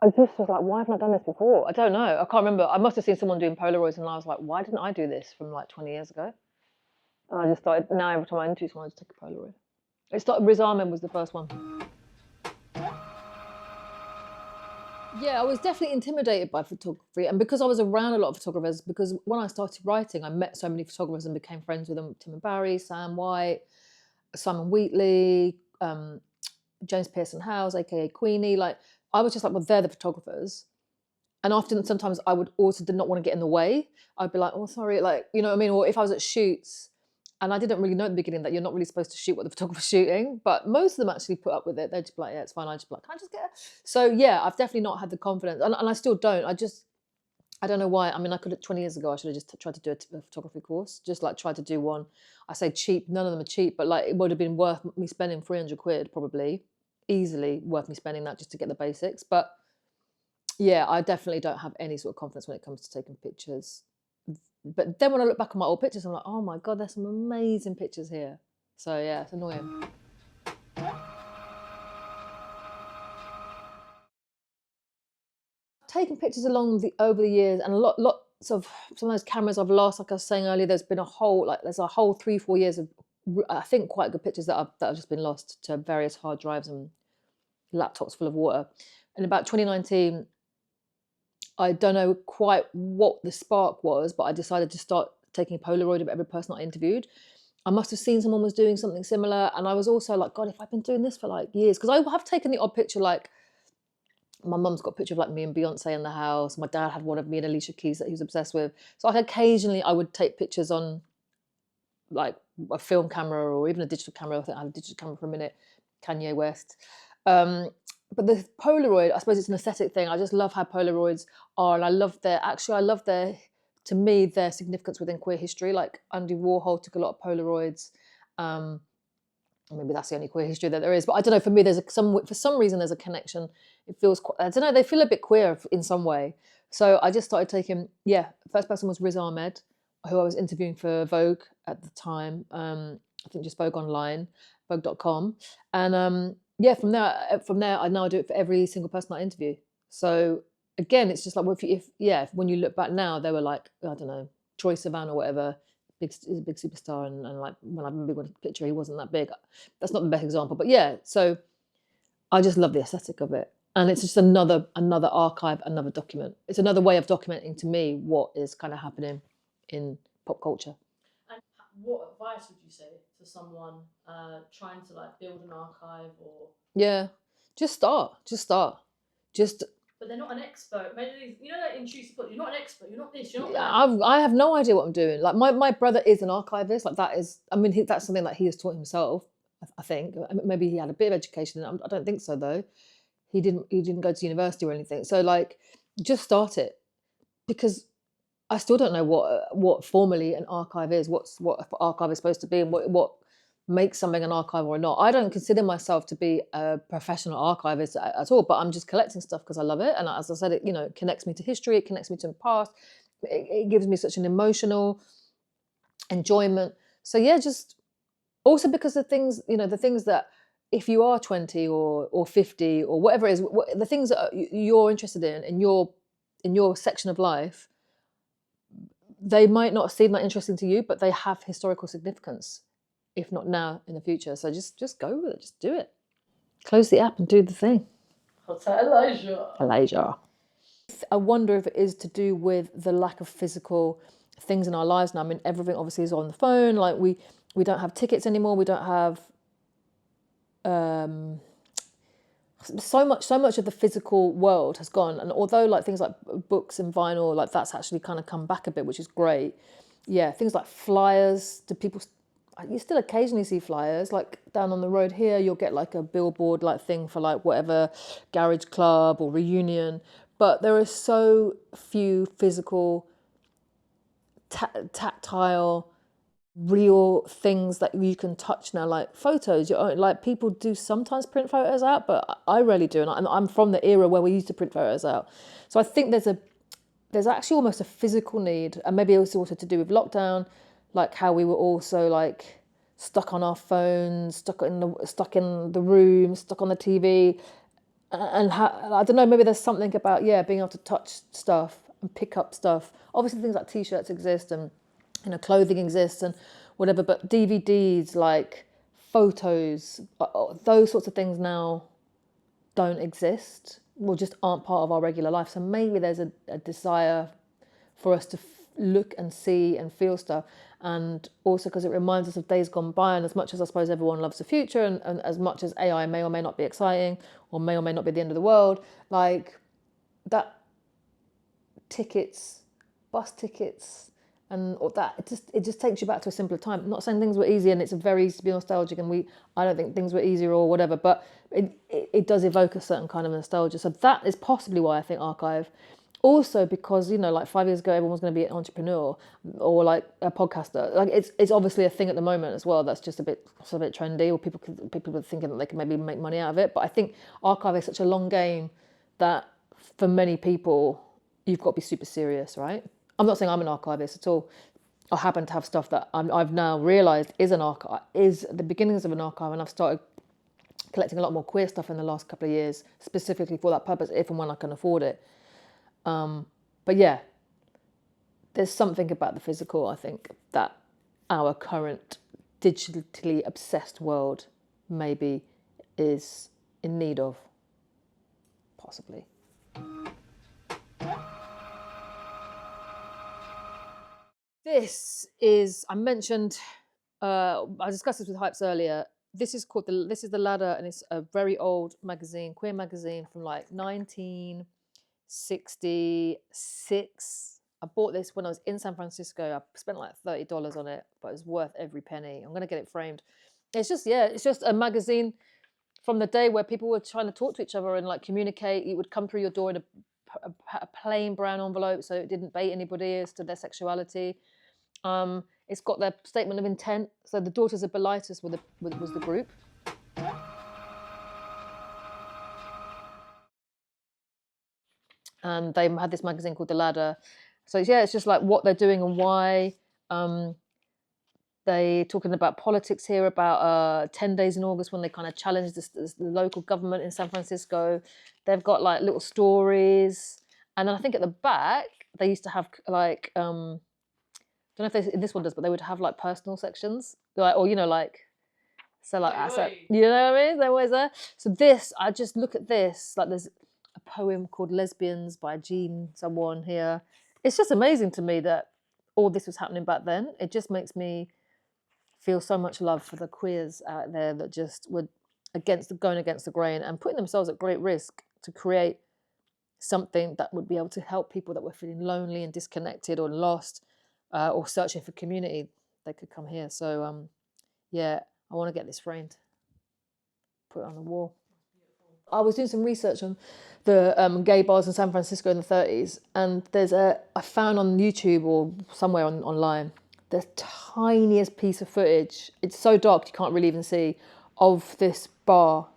I just was like, why haven't I done this before? I don't know. I can't remember. I must have seen someone doing Polaroids, and I was like, why didn't I do this from like 20 years ago? And I just started, now every time I interview someone, I just take a Polaroid. It started, Riz Ahmed was the first one. Yeah, I was definitely intimidated by photography, and because I was around a lot of photographers, because when I started writing, I met so many photographers and became friends with them: Tim and Barry, Sam White, Simon Wheatley, James Pearson Howes, aka Queenie. Like, I was just like, well, they're the photographers. And often, sometimes I would also did not want to get in the way. I'd be like, oh, sorry, like, you know what I mean? Or if I was at shoots, and I didn't really know at the beginning that you're not really supposed to shoot what the photographer's shooting, but most of them actually put up with it. They'd just be like, yeah, it's fine. I'd just be like, can I just get it? So yeah, I've definitely not had the confidence, and I still don't. I don't know why. I mean, I could have, 20 years ago, I should have just tried to do a photography course, just like tried to do one. I say cheap, none of them are cheap, but like, it would have been worth me spending 300 quid, probably, easily worth me spending that just to get the basics. But yeah, I definitely don't have any sort of confidence when it comes to taking pictures. But then when I look back on my old pictures, I'm like, oh my God, there's some amazing pictures here. So yeah, it's annoying. Taken pictures over the years, and lots of some of those cameras I've lost. Like I was saying earlier, there's a whole 3-4 years of, I think, quite good pictures that have just been lost to various hard drives and laptops full of water. In about 2019, I don't know quite what the spark was, but I decided to start taking a Polaroid of every person I interviewed. I must have seen someone was doing something similar, and I was also like, God, if I've been doing this for like years, because I have taken the odd picture, like my mum's got a picture of like me and Beyonce in the house. My dad had one of me and Alicia Keys that he was obsessed with. So like, occasionally I would take pictures on like a film camera or even a digital camera. I think I had a digital camera for a minute, Kanye West. But the Polaroid, I suppose it's an aesthetic thing. I just love how Polaroids are, and I love their significance within queer history. Like Andy Warhol took a lot of Polaroids. Maybe that's the only queer history that there is. But I don't know, for me, for some reason, there's a connection. It feels, I don't know, they feel a bit queer in some way. So I just started taking, first person was Riz Ahmed, who I was interviewing for Vogue at the time. I think just Vogue Online, Vogue.com. And from there, I now do it for every single person I interview. So again, it's just like, well, if when you look back now, they were like, I don't know, Troye Sivan or whatever, is a big superstar, and like when I'm big on a picture, he wasn't that big. That's not the best example, but yeah. So I just love the aesthetic of it, and it's just another archive, another document. It's another way of documenting to me what is kind of happening in pop culture. And what advice would you say to someone trying to like build an archive or? Yeah, just start. But they're not an expert. Maybe you know that intrusive thought. You're not an expert. You're not this. You're not that. I have no idea what I'm doing. Like my brother is an archivist. Like that is, I mean, that's something that he has taught himself. I think maybe he had a bit of education. I don't think so though. he didn't go to university or anything. So like, just start it, because I still don't know what formally an archive is, what an archive is supposed to be, and what makes something an archive or not. I don't consider myself to be a professional archivist at all, but I'm just collecting stuff because I love it. And as I said, it, you know, it connects me to history, it connects me to the past, it gives me such an emotional enjoyment. So yeah, just also because the things, you know, the things that if you are 20 or 50 or whatever it is, the things that you're interested in your section of life, they might not seem that interesting to you, but they have historical significance, if not now, in the future. So just go with it, just do it. Close the app and do the thing. Elijah. I wonder if it is to do with the lack of physical things in our lives now. I mean, everything obviously is on the phone. Like we don't have tickets anymore. We don't have so much of the physical world has gone. And although like things like books and vinyl, like that's actually kind of come back a bit, which is great. Yeah, things like flyers. You still occasionally see flyers, like down on the road here, you'll get like a billboard like thing for like whatever garage club or reunion. But there are so few physical, tactile, real things that you can touch now, like photos. Like people do sometimes print photos out, but I rarely do. And I'm from the era where we used to print photos out. So I think there's actually almost a physical need, and maybe it's also to do with lockdown, like how we were also like stuck on our phones, stuck in the room, stuck on the TV. And how, I don't know, maybe there's something about, being able to touch stuff and pick up stuff. Obviously things like T-shirts exist and, you know, clothing exists and whatever, but DVDs, like photos, those sorts of things now don't exist, or just aren't part of our regular life. So maybe there's a desire for us to look and see and feel stuff. And also because it reminds us of days gone by, and as much as I suppose everyone loves the future, and as much as AI may or may not be exciting or may not be the end of the world, like that tickets, bus tickets, and all that, it just takes you back to a simpler time. I'm not saying things were easy and it's very easy to be nostalgic, and I don't think things were easier or whatever, but it does evoke a certain kind of nostalgia. So that is possibly why I think archive. Also because, you know, like 5 years ago, everyone was going to be an entrepreneur or like a podcaster. Like it's obviously a thing at the moment as well. That's just a bit trendy, or people are thinking that they can maybe make money out of it. But I think archive is such a long game that for many people, you've got to be super serious, right? I'm not saying I'm an archivist at all. I happen to have stuff that I've now realised is the beginnings of an archive, and I've started collecting a lot more queer stuff in the last couple of years, specifically for that purpose, if and when I can afford it. But yeah, there's something about the physical, I think, that our current digitally obsessed world maybe is in need of, possibly. This is, I mentioned, I discussed this with Hypes earlier. This is the Ladder, and it's a very old magazine, queer magazine from like 1966. I bought this when I was in San Francisco. I spent like $30 on it, but it was worth every penny. I'm gonna get it framed. It's just a magazine from the day where people were trying to talk to each other and like communicate. It would come through your door in a plain brown envelope, so it didn't bait anybody as to their sexuality. It's got their statement of intent. So the Daughters of Bilitis was the group. And they had this magazine called The Ladder. So it's just like what they're doing and why. They talking about politics here, about 10 Days in August when they kind of challenged the local government in San Francisco. They've got like little stories. And then I think at the back, they used to have like, I don't know if this one does, but they would have like personal sections. Like, or, you know, like, so like, you know what I mean? There was there. So this, I just look at this, like there's a poem called Lesbians by Jean someone here. It's just amazing to me that all this was happening back then. It just makes me feel so much love for the queers out there that just were going against the grain and putting themselves at great risk to create something that would be able to help people that were feeling lonely and disconnected or lost or searching for community. They could come here. So yeah, I want to get this framed, put it on the wall. I was doing some research on the gay bars in San Francisco in the 30s, and I found on YouTube or somewhere online, the tiniest piece of footage, it's so dark you can't really even see, of this bar,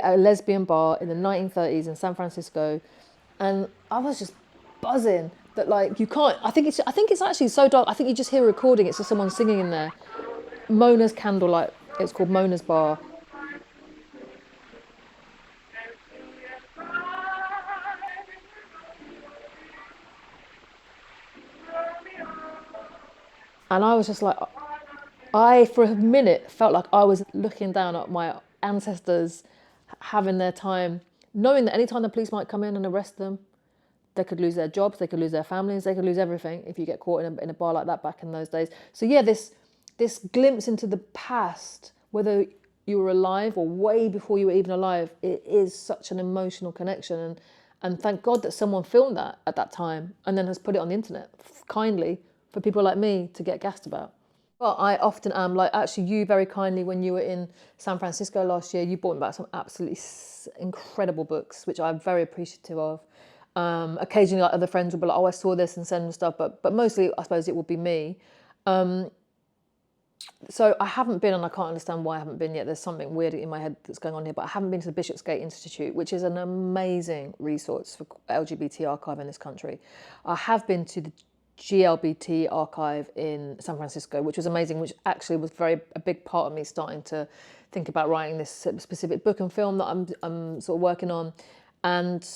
a lesbian bar in the 1930s in San Francisco. And I was just buzzing that, like, you can't, I think it's actually so dark, I think you just hear a recording, it's just someone singing in there. Mona's Candlelight, it's called Mona's Bar. And I was just like, for a minute, felt like I was looking down at my ancestors having their time, knowing that any time the police might come in and arrest them, they could lose their jobs, they could lose their families, they could lose everything if you get caught in a bar like that back in those days. So yeah, this glimpse into the past, whether you were alive or way before you were even alive, it is such an emotional connection. And thank God that someone filmed that at that time and then has put it on the internet kindly for people like me to get gassed about. Well, I often am, like, actually you very kindly, when you were in San Francisco last year, you brought me back some absolutely incredible books, which I'm very appreciative of. Occasionally, like, other friends will be like, oh, I saw this, and send them stuff, but mostly I suppose it will be me. So I haven't been, and I can't understand why I haven't been yet. There's something weird in my head that's going on here, but I haven't been to the Bishopsgate Institute, which is an amazing resource for LGBT archive in this country. I have been to the GLBT archive in San Francisco, which was amazing, which actually was a big part of me starting to think about writing this specific book and film that I'm sort of working on. And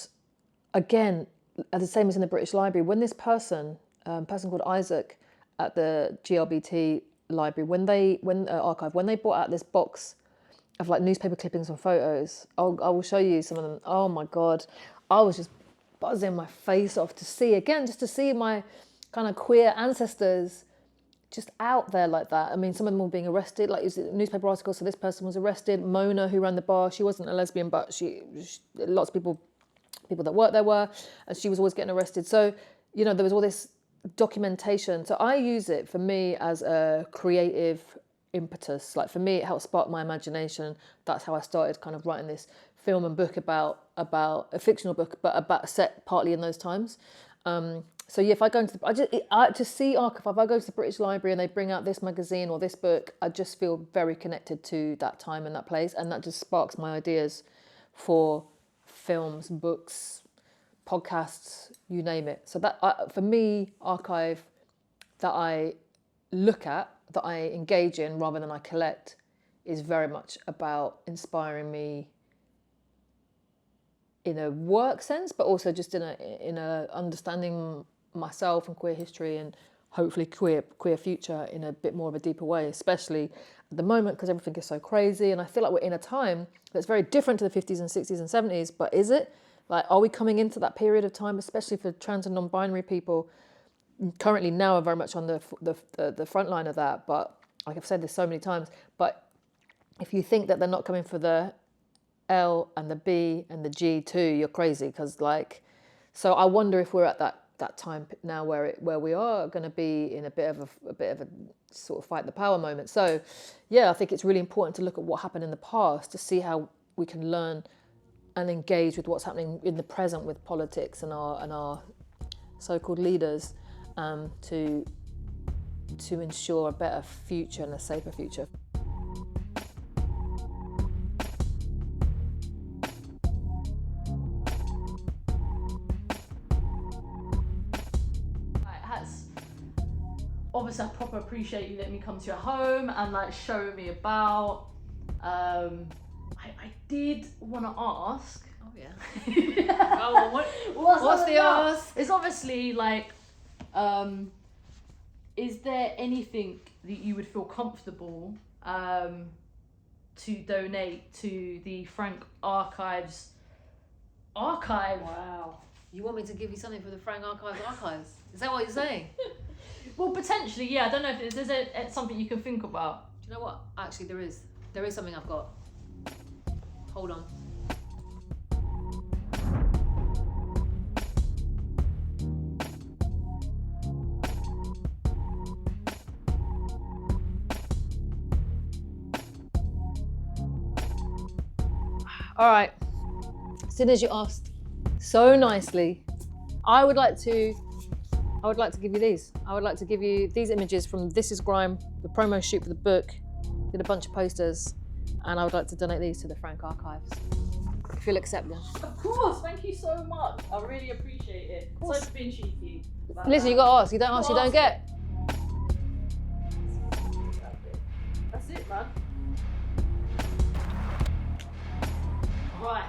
again, the same as in the British Library, when this person called Isaac at the GLBT library, when they brought out this box of like newspaper clippings and photos, I will show you some of them. Oh my God, I was just buzzing my face off to see my kind of queer ancestors just out there like that. I mean, some of them were being arrested, like it was a newspaper article, so this person was arrested. Mona, who ran the bar, she wasn't a lesbian, but she lots of people that worked there were, and she was always getting arrested. So, you know, there was all this documentation. So I use it for me as a creative impetus. Like for me, it helped spark my imagination. That's how I started kind of writing this film and book about a fictional book, but about set partly in those times. So yeah, if I go into to see archive, if I go to the British Library and they bring out this magazine or this book, I just feel very connected to that time and that place, and that just sparks my ideas for films, books, podcasts, you name it. So that for me, archive that I look at, that I engage in rather than I collect, is very much about inspiring me in a work sense, but also just in a understanding myself and queer history and hopefully queer future in a bit more of a deeper way, especially at the moment because everything is so crazy. And I feel like we're in a time that's very different to the 50s and 60s and 70s, but is it? Like, are we coming into that period of time, especially for trans and non-binary people? Currently now are very much on the front line of that, but like I've said this so many times, but if you think that they're not coming for the L and the B and the G too, you're crazy. Because like, so I wonder if we're at that time now where we are going to be in a bit of a sort of fight the power moment. So yeah, I think it's really important to look at what happened in the past to see how we can learn and engage with what's happening in the present with politics and our so-called leaders, to ensure a better future and a safer future. Obviously, I proper appreciate you letting me come to your home and like show me about. I did want to ask. Oh yeah. Yeah. Oh, what's the ask? It's obviously like, is there anything that you would feel comfortable to donate to the Frank Archives archive? Wow. You want me to give you something for the Frank Archives? Is that what you're saying? Well, potentially, yeah. I don't know if there's something you can think about. Do you know what? Actually, there is. There is something I've got. Hold on. All right. soon as you asked so nicely, I would like to give you these. I would like to give you these images from This Is Grime, the promo shoot for the book. Did a bunch of posters, and I would like to donate these to the Frank Archives. If you'll accept them. Of course, thank you so much. I really appreciate it. Sorry for being cheeky. Listen, you gotta ask. You don't ask, you don't get. That's it, man. Right.